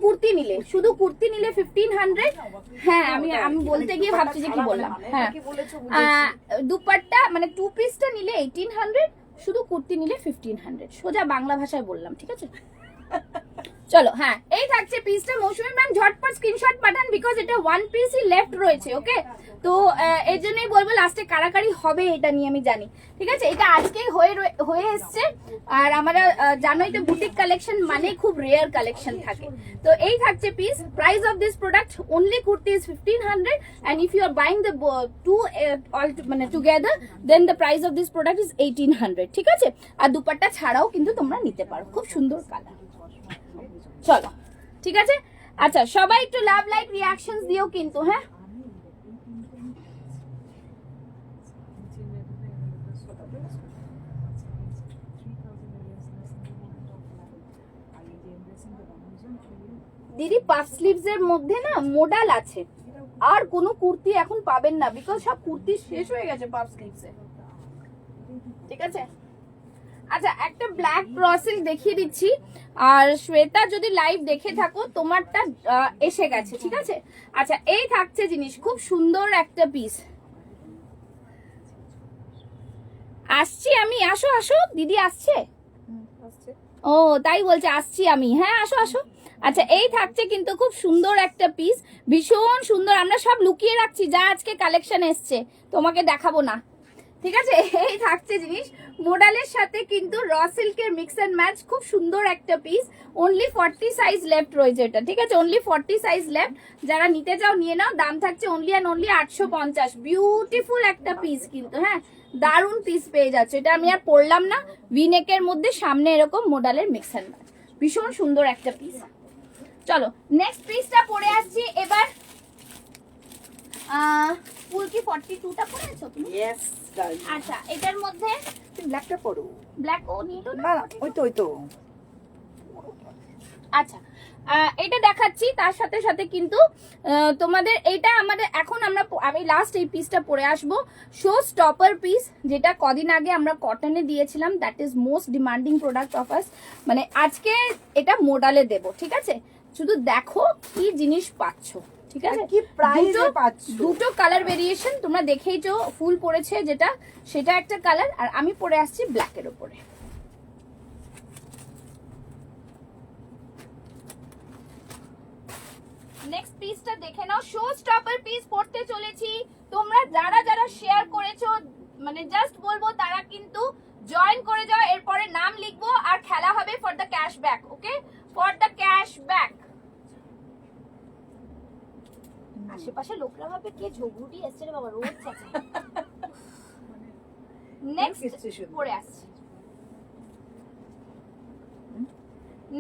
কুর্তি নিলে 1500। হ্যাঁ আমি বলতে গিয়ে ভাবছি যে কি বললাম। হ্যাঁ দুপাট্টা মানে 2 পিসটা নিলে 1800, শুধু কুর্তি নিলে 1500, সোজা বাংলা ভাষায় বললাম, ঠিক আছে। চলো হ্যাঁ এই থাকছে পিসটা। মৌসুমী ম্যাম ঝটপট স্ক্রিনশট পাঠান, বিকজ এটা 1 পিসই লেফট রয়েছে, ওকে। তো এর জন্যই বলবো লাস্টে কারাকারি হবে, এটা নিয়ে আমি জানি, ঠিক আছে। এটা আজকেই হয়ে এসছে, আর আমরা জানোই তো বুটিক কালেকশন মানে খুব রেয়ার কালেকশন থাকে। তো এই থাকছে piece. Price of this product only kurti is 1500, and if you are buying the two all মানে together, then the price of this product is 1800, ঠিক আছে। আর দুপাট্টা ছাড়াও কিন্তু তোমরা নিতে পারো, খুব সুন্দর কালার। চলো ঠিক আছে। আচ্ছা সবাই একটু লাভ লাইক রিঅ্যাকশনস দিও কিন্তু, হ্যাঁ দিদি। পাফ স্লিভস এর মধ্যে না মডেল আছে, আর কোনো কুর্তি এখন পাবেন না, বিকজ সব কুর্তি শেষ হয়ে গেছে পাফ স্লিভস এ, ঠিক আছে। আচ্ছা একটা ব্ল্যাক ক্রসিল দেখিয়ে দিচ্ছি, আর শ্বেতা যদি লাইভ দেখে থাকো তোমারটা এসে গেছে, ঠিক আছে। আচ্ছা এই থাকছে জিনিস, খুব সুন্দর একটা পিস, আসছি আমি, আসো আসো, দিদি আসছে। ও তাই বলছে আসছি আমি, হ্যাঁ আসো আসো। আচ্ছা এই থাকছে কিন্তু খুব সুন্দর একটা পিস, ভীষণ সুন্দর। আমরা সব লুকিয়ে রাখছি যা আজকে কালেকশন এসছে, তোমাকে দেখাবো না, ঠিক আছে। এই থাকছে জিনিস মোডালের সাথে কিন্তু র সিল্কের মিক্স এন্ড ম্যাচ, খুব সুন্দর একটা পিস। অনলি 40 সাইজ লেফট রয়েছে এটা, ঠিক আছে, অনলি 40 সাইজ লেফট। যারা নিতে চাও নিয়ে নাও, দাম থাকছে অনলি অ্যান্ড অনলি 850। বিউটিফুল একটা পিস কিন্তু, হ্যাঁ দারুন পিস পেয়ে যাচ্ছে। এটা আমি আর পরলাম না, ভিনেকের মধ্যে সামনে এরকম মোডালের মিক্স এন্ড ম্যাচ, ভীষণ সুন্দর একটা পিস। চলো নেক্সট পিসটা পরে আসছি এবার। ফুল কি 42টা পরেছো তুমি? Yes darling. আচ্ছা এটার মধ্যে তুমি ব্ল্যাকটা পরো। ব্ল্যাক ও নিটো না না, ওই তো আচ্ছা এটা দেখাচ্ছি। তার সাথে সাথে কিন্তু তোমাদের এইটা আমাদের এখন আমি লাস্ট এই পিসটা পরে আসবো, শো স্টপার পিস, যেটা কদিন আগে আমরা কটনে দিয়েছিলাম। That is most demanding product of us. মানে আজকে এটা মোডালে দেব, ঠিক আছে। শুধু দেখো কি জিনিস পাচ্ছ, ঠিক আছে, কি প্রাইসে পাচ্ছ। দুটো কালার ভেরিয়েশন তোমরা দেখেইছো। ফুল পড়েছে যেটা, সেটা একটা কালার, আর আমি পরে আসছি ব্ল্যাকের উপরে। নেক্সট পিসটা দেখে নাও, শো স্টপার পিস পড়তে চলেছি। তোমরা যারা যারা শেয়ার করেছো, মানে জাস্ট বলবো তারা কিন্তু জয়েন করে যাও, এরপরে নাম লিখবো আর খেলা হবে for the cashback. Okay, for the cashback. আশেপাশে লোকরা ভাবে কে ঝগড়ুটি এসছে রে বাবা, রোজ চাচা। নেক্সট পরে আসছি।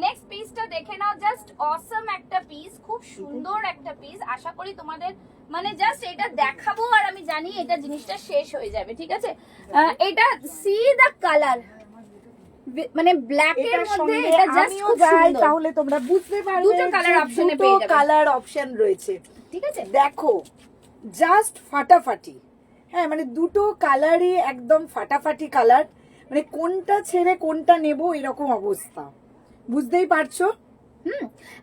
নেক্সট পিসটা দেখে নাও, জাস্ট অসম একটা পিস, খুব সুন্দর একটা পিস। আশা করি তোমাদের মানে জাস্ট এটা দেখাবো আর আমি জানি এটা জিনিসটা শেষ হয়ে যাবে, ঠিক আছে। এটা সি দা কালার, মানে ব্ল্যাক এর মধ্যে এটা জাস্ট খুব সুন্দর। তাহলে তোমরা বুঝতে পারবে দুটো কালার অপশনে পেয়ে যাবে, কালার অপশন রয়েছে, ঠিক আছে। দেখো জাস্ট ফাটাফাটি, হ্যাঁ মানে দুটো কালারই একদম ফাটাফাটি কালার, মানে কোনটা ছেড়ে কোনটা নেব এরকম অবস্থা, বুঝতেই পারছো।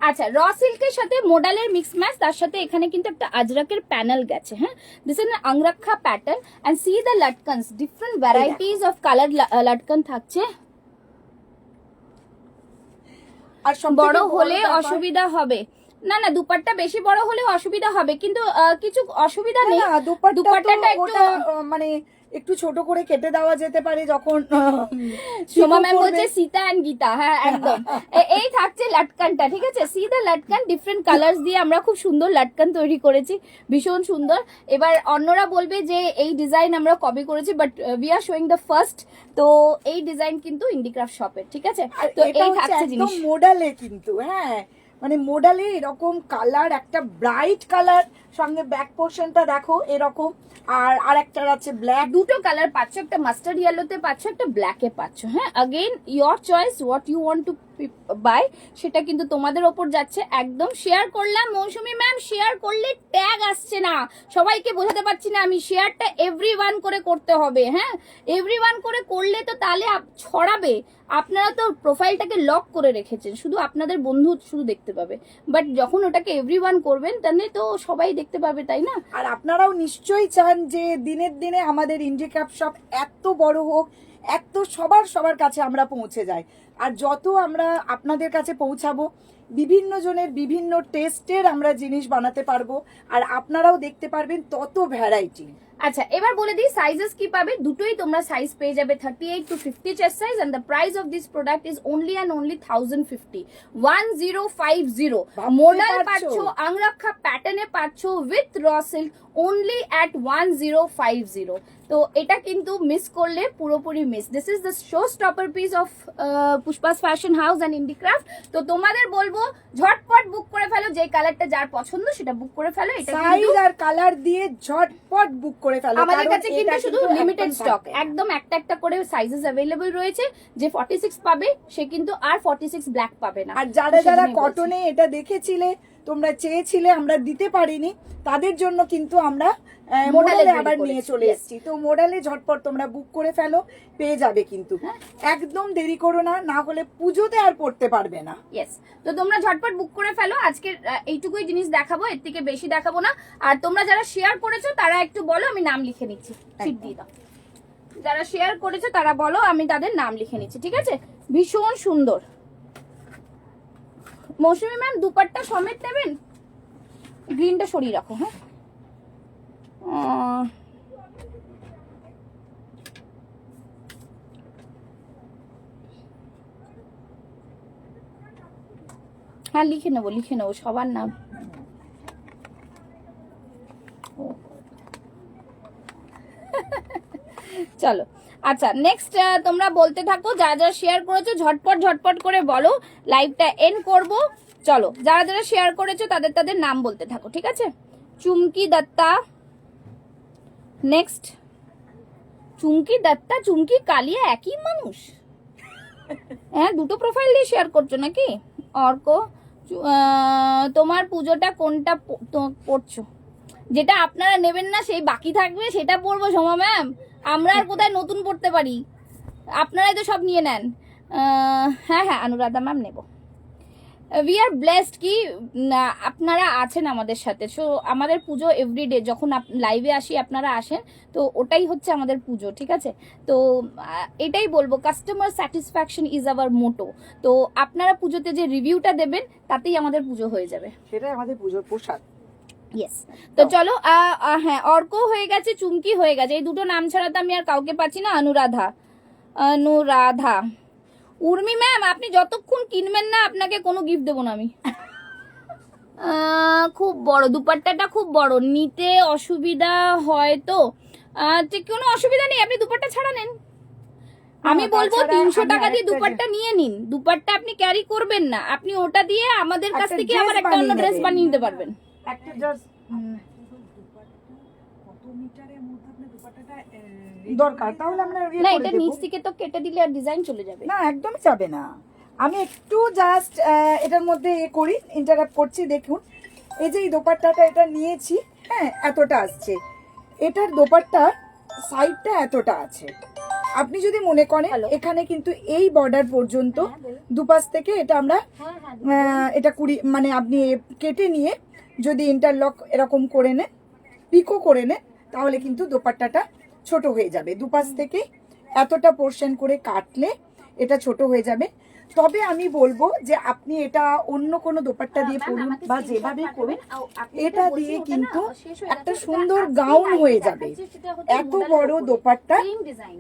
আচ্ছা র সিল্কের সাথে মোডালের মিক্স ম্যাচ, তার সাথে এখানে কিন্তু একটা আজরাকের প্যানেল গেছে, হ্যাঁ this is angrakha pattern and see the latkans, different varieties of colour latkan থাকছে। আর বড় হলে অসুবিধা হবে না, না দুপাট্টা বেশি বড় হলে অসুবিধা হবে, কিন্তু কিছু অসুবিধা নেই। দুপাট্টাটা একটু মানে একটু ছোট করে কেটে দেওয়া যেতে পারে যখন সোমা ম্যাম বলছে সীতা এন্ড গীতা, হ্যাঁ একদম। এই থাকছে লাটকানটা, ঠিক আছে, সি দ্য লাটকান, ডিফারেন্ট কালার্স দিয়ে আমরা খুব সুন্দর লাটকান তৈরি করেছি, ভীষণ সুন্দর। এবার অন্যরা বলবে যে এই ডিজাইন আমরা কপি করেছি, but we are showing the first. তো এই ডিজাইন কিন্তু ইন্ডিক্রাফট শপের, ঠিক আছে। তো এই থাকছে জিনিস মোডালে কিন্তু, হ্যাঁ মানে মোডালে এরকম কালার, একটা ব্রাইট কালার, সঙ্গে ব্যাক পোর্শনটা দেখো এরকম, আর আরেকটা আছে ব্ল্যাক। দুটো কালার পাচ্ছ, একটা মাস্টার্ড ইয়েলোতে পাচ্ছ, একটা ব্ল্যাকে পাচ্ছ, হ্যাঁ again your choice, what you want to buy, সেটা কিন্তু তোমাদের ওপর যাচ্ছে। একদম শেয়ার করলাম মৌসুমী ম্যাম, শেয়ার করলে ট্যাগ আসছে না, সবাইকে বোঝাতে পারছি না আমি। শেয়ারটা এভরিওয়ান করে করতে হবে, হ্যাঁ এভরিওয়ান করে করলে তো তাহলে ছড়াবে। আপনারা তো প্রোফাইলটাকে লক করে রেখেছেন, শুধু আপনাদের বন্ধু শুধু দেখতে পাবে, বাট যখন ওটাকে এভরিওয়ান করবেন তাহলে তো সবাই দেখতে পাবে, তাই না। আর আপনারাও নিশ্চয়ই চান যে দিনের দিনে আমাদের ইন্ডিক্রাফট শপ এত বড় হোক, এত সবার কাছে আমরা পৌঁছে যাই। আর যত আমরা আপনাদের কাছে পৌঁছাবো, বিভিন্ন জনের বিভিন্ন টেস্টের আমরা জিনিস বানাতে পারবো, আর আপনারাও দেখতে পারবেন তত ভ্যারাইটি। আচ্ছা এবার বলে দিই সাইজেস কি পাবে। দুটোই তোমরা সাইজ পেয়ে যাবে 38 to 50 chest size, and the price of this product is only and only 1050, 1050। Model পাচ্ছ, আংরাক্ষা প্যাটার্নে পাচ্ছ with raw silk only at 1050। তো এটা কিন্তু মিস করলে পুরোপুরি miss. This is the show stopper piece of Pushpa's fashion house and Indicraft. তো তোমাদের বলবো ঝটপট বুক করে ফেলো, যে কালারটা যার পছন্দ সেটা বুক করে ফেলো। এটা সাইজ আর কালার দিয়ে ঝটপট বুক করে ফেলো, আমাদের কাছে কিন্তু শুধু লিমিটেড স্টক, একদম একটা একটা করে সাইজেস अवेलेबल রয়েছে। যে 46 পাবে সে কিন্তু আর 46 ব্ল্যাক পাবে না। আর যারা যারা কটনে এটা দেখেছিলে, তোমরা চেয়েছিলে, আমরা দিতে পারিনি, তাদের জন্য কিন্তু আমরা মোডালে আবার নিয়ে চলে এসেছি। তো মোডালে ঝটপট তোমরা বুক করে ফেলো, পেয়ে যাবে কিন্তু, একদম দেরি করো না, না হলে পুজোতে আর পড়তে পারবে না। ইয়েস, তো তোমরা ঝটপট বুক করে ফেলো। আজকে এইটুকুই জিনিস দেখাবো, এর থেকে বেশি দেখাবো না। আর তোমরা যারা শেয়ার করেছো তারা একটু বলো, আমি নাম লিখে নিচ্ছি, ঠিক দিয়ে দাও। যারা শেয়ার করেছে তারা বলো, আমি তাদের নাম লিখে নিচ্ছি, ঠিক আছে? ভীষণ সুন্দর। মৌসুমী ম্যাম দুপাট্টা সমেত নেবেন, গ্রিনটা সরিয়ে রাখো। হ্যাঁ হ্যাঁ লিখে নেবো সবার নাম। চলো আচ্ছা, নেক্সট তোমরা বলতে থাকো, যারা যারা শেয়ার করেছো ঝটপট করে বলো, লাইভটা এন্ড করব। চলো, যারা যারা শেয়ার করেছো তাদের তাদের নাম বলতে থাকো, ঠিক আছে? চুমকি দত্তা, নেক্সট চুমকি দত্তা, চুমকি কালিয়া একই মানুষ? হ্যাঁ, দুটো প্রোফাইল দিয়ে শেয়ার করছো নাকি? অর্ক, তোমার পুজোটা কোনটা পড়ছো? যেটা আপনারা নেবেন না সেই বাকি থাকবে সেটা পড়বো সোমা ম্যাম। আমরা আর কোথায় নতুন পড়তে পারি? আপনারাই তো সব নিয়ে নেন। হ্যাঁ অনুরাধা ম্যাম নেব। উই আর ব্লেসড কি আপনারা আছেন আমাদের সাথে। সো আমাদের পুজো এভরিডে, যখন লাইভে আসি আপনারা আসেন, তো ওটাই হচ্ছে আমাদের পুজো, ঠিক আছে? তো এটাই বলবো, কাস্টমার স্যাটিসফ্যাকশন ইজ আওয়ার মোটো। তো আপনারা পুজোতে যে রিভিউটা দেবেন তাতেই আমাদের পুজো হয়ে যাবে, সেটাই আমাদের পুজোর পোশাক। ইয়েস। তো চলো, হ্যাঁ অর্ক হয়ে গেছে, চুমকি হয়ে গেছে, এই দুটো নাম ছাড়া তো আমি আর কাউকে পাচ্ছি না। অনুরাধা। উর্মি ম্যাম, আপনি যতক্ষণ কিনবেন না আপনাকে কোনো গিফট দেবো না আমি। খুব বড় দুপাট্টাটা, খুব বড়, নিতে অসুবিধা হয় তো? কোনো অসুবিধা নেই, আপনি দুপাট্টা ছাড়া নেন। আমি বলবো 300 টাকা দিয়ে দুপাট্টা নিয়ে নিন। দুপাট্টা আপনি ক্যারি করবেন না, আপনি ওটা দিয়ে আমাদের কাছ থেকে আবার একটা অন্য ড্রেস বানিয়ে নিতে পারবেন। একটা জাস্ট কত মিটারের মধ্যে আপনি দুপাট্টাটা দরকার, তাহলে আমরা না, এটা নিচ থেকে তো কেটে দিলে আর ডিজাইন চলে যাবে। না, একদমই যাবে না। আমি একটু জাস্ট এটার মধ্যে করি, ইন্টারাপ্ট করছি। দেখুন, এই যে এই দোপাট্টাটা এটা নিয়েছি, হ্যাঁ এতটা আসছে, এটার দোপাট্টার সাইডটা এতটা আছে। আপনি যদি মনে করেন এখানে কিন্তু এই বর্ডার পর্যন্ত দুপাশ থেকে এটা আমরা এটা 20 মানে আপনি কেটে নিয়ে যদি ইন্টারলক এরকম করে নেন, পিকো করে নেন, তাহলে কিন্তু দোপাট্টাটা ছোট হয়ে যাবে। দুপাশ থেকে এতটা পোর্শন করে কাটলে এটা ছোট হয়ে যাবে। তবে আমি বলবো যে আপনি এটা অন্য কোনো দোপাট্টা দিয়ে পরুন বা যেভাবে করুন, এটা দিয়ে কিন্তু একটা সুন্দর গাউন হয়ে যাবে। এত বড় দোপাট্টা,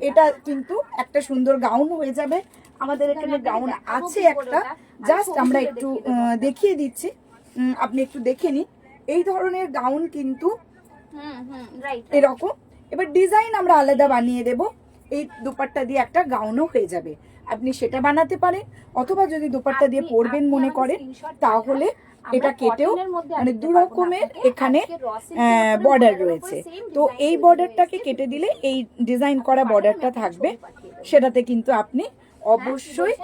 এটা কিন্তু একটা সুন্দর গাউন হয়ে যাবে। আমাদের এখানে গাউন আছে একটা, জাস্ট আমরা একটু দেখিয়ে দিচ্ছি, আপনি একটু দেখে নিন। এই ধরনের গাউন কিন্তু এরকম, এবার ডিজাইন আমরা আলাদা বানিয়ে দেব। এই দোপাট্টা দিয়ে একটা গাউনও হয়ে যাবে, আপনি সেটা বানাতে পারেন। অথবা যদি দোপাট্টা দিয়ে পরবেন মনে করেন, তাহলে এটা কেটেও, মানে দু রকমের এখানে বর্ডার রয়েছে, তো এই বর্ডারটাকে কেটে দিলে এই ডিজাইন করা বর্ডারটা থাকবে, সেটাতে কিন্তু আপনি অবশ্যই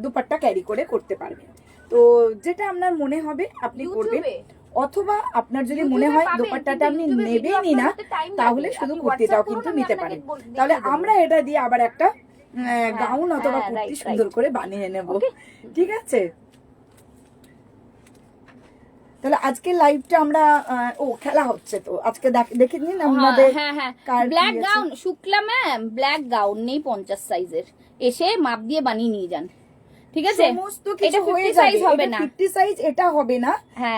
দোপাট্টা ক্যারি করে করতে পারবেন। তো যেটা আপনার মনে হবে আপনি করবেন। অথবা আপনার যদি মনে হয় দোপাট্টাটা আপনি নেবেনই না, তাহলে শুধু কুর্তিটাও কিন্তু নিতে পারেন। তাহলে আমরা এটা দিয়ে আবার একটা গাউন অথবা কুর্তি সুন্দর করে বানিয়ে নেব, ঠিক আছে? তাহলে আজকে লাইভটা আমরা খেলা হচ্ছে, তো আজকে দেখে নিন আমাদের। Black gown, Shukla ma'am black gown নেই 50 সাইজের, এসে মাপ দিয়ে বানিয়ে নিয়ে যান, ঠিক আছে? সমস্ত কিছু হয়ে যাবে, হবে না 50 সাইজ এটা হবে না,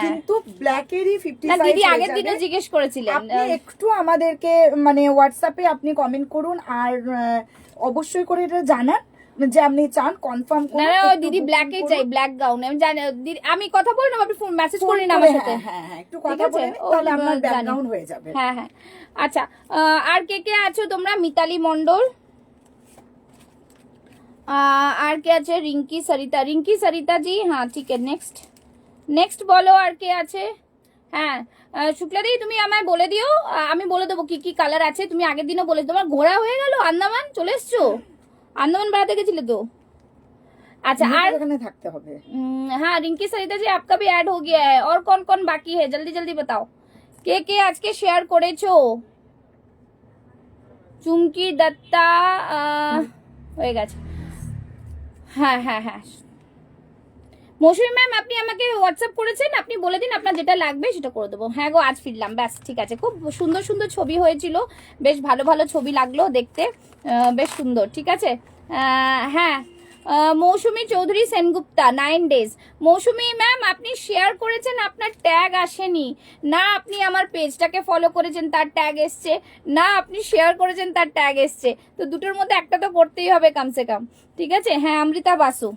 কিন্তু ব্ল্যাকেরই 50 সাইজ। দিদি আগের দিনে জিজ্ঞেস করেছিলেন, আপনি একটু আমাদেরকে মানে হোয়াটসঅ্যাপে আপনি কমেন্ট করুন, আর অবশ্যই করে এটা জানান যে আপনি চান, কনফার্ম করুন। না দিদি ব্ল্যাকই চাই, ব্ল্যাক গাউন। আমি জানি দিদি, আমি কথা বললাম, আপনি ফোন মেসেজ করে নিন আমার সাথে। হ্যাঁ একটু কথা বলে নিন, তাহলে আপনার ব্ল্যাক গাউন হয়ে যাবে। হ্যাঁ আচ্ছা, আর কে কে আছো তোমরা? মিতালি মন্ডল, আর কে আছে? রিঙ্কি সরিতা জি, হ্যাঁ ঠিক আছে। নেক্সট বলো আর কে আছে? হ্যাঁ শুক্লা দি, তুমি আমায় বলে দিও, আমি বলে দেবো কি কি কালার আছে। তুমি আগের দিনও বলে, তোমার ঘোরা হয়ে গেল, আন্দামান চলে এসছো? আন্দামান বেড়াতে গেছিলে তো? अच्छा আর এখানে থাকতে হবে। हाँ रिंकी सरिता जी आपका भी ऐड हो गया है और कौन कौन बाकी है जल्दी जल्दी बताओ কে আজকে শেয়ার করেছো চুমকি দত্তা হয়ে গেছে হ্যাঁ হ্যাঁ হ্যাঁ মৌসুমী ম্যাম আপনি আমাকে হোয়াটসঅ্যাপ করেছেন, আপনি বলে দিন আপনার যেটা লাগবে সেটা করে দেবো। হ্যাঁ গো আজ ফিরলাম, ব্যাস ঠিক আছে। খুব সুন্দর সুন্দর ছবি হয়েছিল, বেশ ভালো ভালো ছবি লাগলো দেখতে, বেশ সুন্দর, ঠিক আছে। হ্যাঁ মৌসুমী চৌধুরী সেনগুপ্তা 9 days। মৌসুমী ম্যাম আপনি শেয়ার করেছেন, আপনার ট্যাগ আসেনি, না আপনি আমার পেজটাকে ফলো করেছেন তার ট্যাগ এসছে, না আপনি শেয়ার করেছেন তার ট্যাগ এসছে, তো দুটোর মধ্যে একটা তো করতেই হবে কমসে কম, ঠিক আছে। হ্যাঁ অমৃতা বাসু,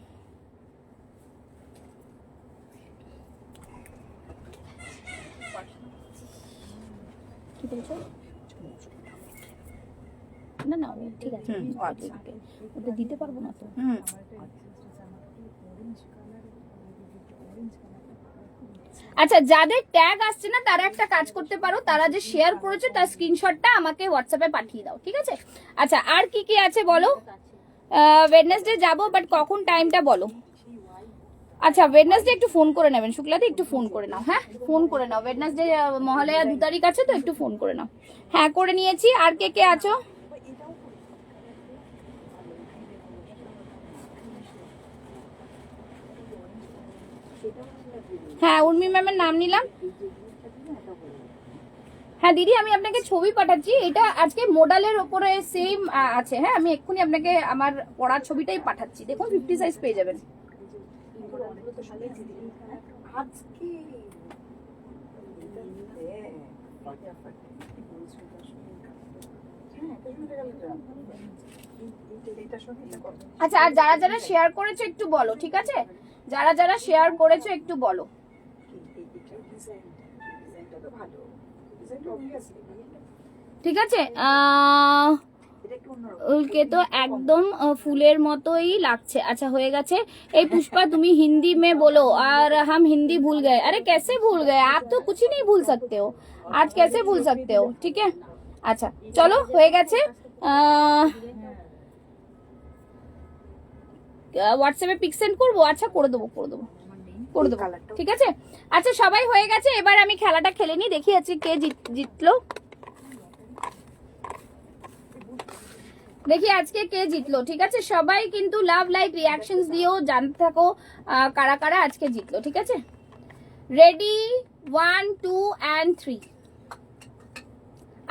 কি বলছো? না না ঠিক আছে, ওটা দিতে পারবো না তো। আচ্ছা যাদের ট্যাগ আসছে না তারা একটা কাজ করতে পারো, তারা যে শেয়ার করেছে তার স্ক্রিনশটটা আমাকে হোয়াটসঅ্যাপে পাঠিয়ে দাও, ঠিক আছে। আচ্ছা আর কি কি আছে বলো। ওয়েডনেসডে যাবো, বাট কখন টাইমটা বলো। আচ্ছা ওয়েডনেসডে একটু ফোন করে নেবেন, শুক্লাদি একটু ফোন করে নাও, হ্যাঁ ফোন করে নাও। ওয়েডনেসডে মহালয়া 2 তারিখ আছে তো, একটু ফোন করে নাও। হ্যাঁ করে নিয়েছি। আর কে কে আছো? হ্যাঁ উর্মি ম্যামের নাম নিলাম। হ্যাঁ দিদি আমি আপনাকে ছবি পাঠাচ্ছি, এটা আজকে মডেলের ওপরে সেম আছে। হ্যাঁ আমি এক্ষুনি আপনাকে আমার পড়ার ছবিটাই পাঠাচ্ছি, দেখুন 50 সাইজ পেয়ে যাবেন। আচ্ছা আর যারা যারা শেয়ার করেছো একটু বলো, ঠিক আছে, যারা যারা শেয়ার করেছো একটু বলো, ঠিক আছে। উলকে তো একদম ফুলের মতোই লাগছে। আচ্ছা হয়ে গেছে। এই পুষ্পা তুমি হিন্दी में बोलो और हम हिंदी भूल गए। अरे कैसे भूल गए, आप तो कुछ ही नहीं भूल सकते हो, आज कैसे भूल सकते हो, ठीक है। আচ্ছা চলো হয়ে গেছে। হোয়াটসঅ্যাপে পিক সেন্ড করবো। আচ্ছা করে দেবো ঠিক আছে। আচ্ছা সবাই হয়ে গেছে, এবার আমি খেলাটা খেলে নি, দেখি আজকে কে জিতলো, দেখি আজকে কে জিতলো, ঠিক আছে। সবাই কিন্তু লাভ লাইক রিয়াকশনস দিয়েও জানতে থাকো কারা কারা আজকে জিতলো, ঠিক আছে। Ready 1 2 and 3।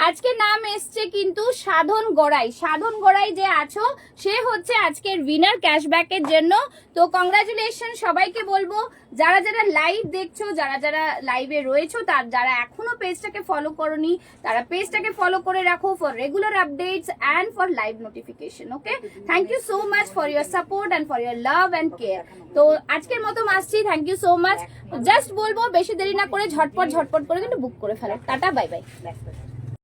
আজকে নাম এসছে কিন্তু সাধন গড়াই। সাধন গড়াই যে আছো সে হচ্ছে আজকের উইনার ক্যাশব্যাকের জন্য। তো কংগ্রাচুলেশন সবাইকে বলবো, যারা যারা লাইভ দেখছো, যারা যারা লাইভে রয়েছো, তার যারা এখনো পেজটাকে ফলো করোনি তারা পেজটাকে ফলো করে রাখো for regular updates and for live notification. Okay, thank you so much for your support and for your love and care. তো আজকের মতো আসছি, thank you so much. Just বলবো বেশি দেরি না করে ঝটপট করে কিন্তু বুক করে ফেলো। Tata bye bye.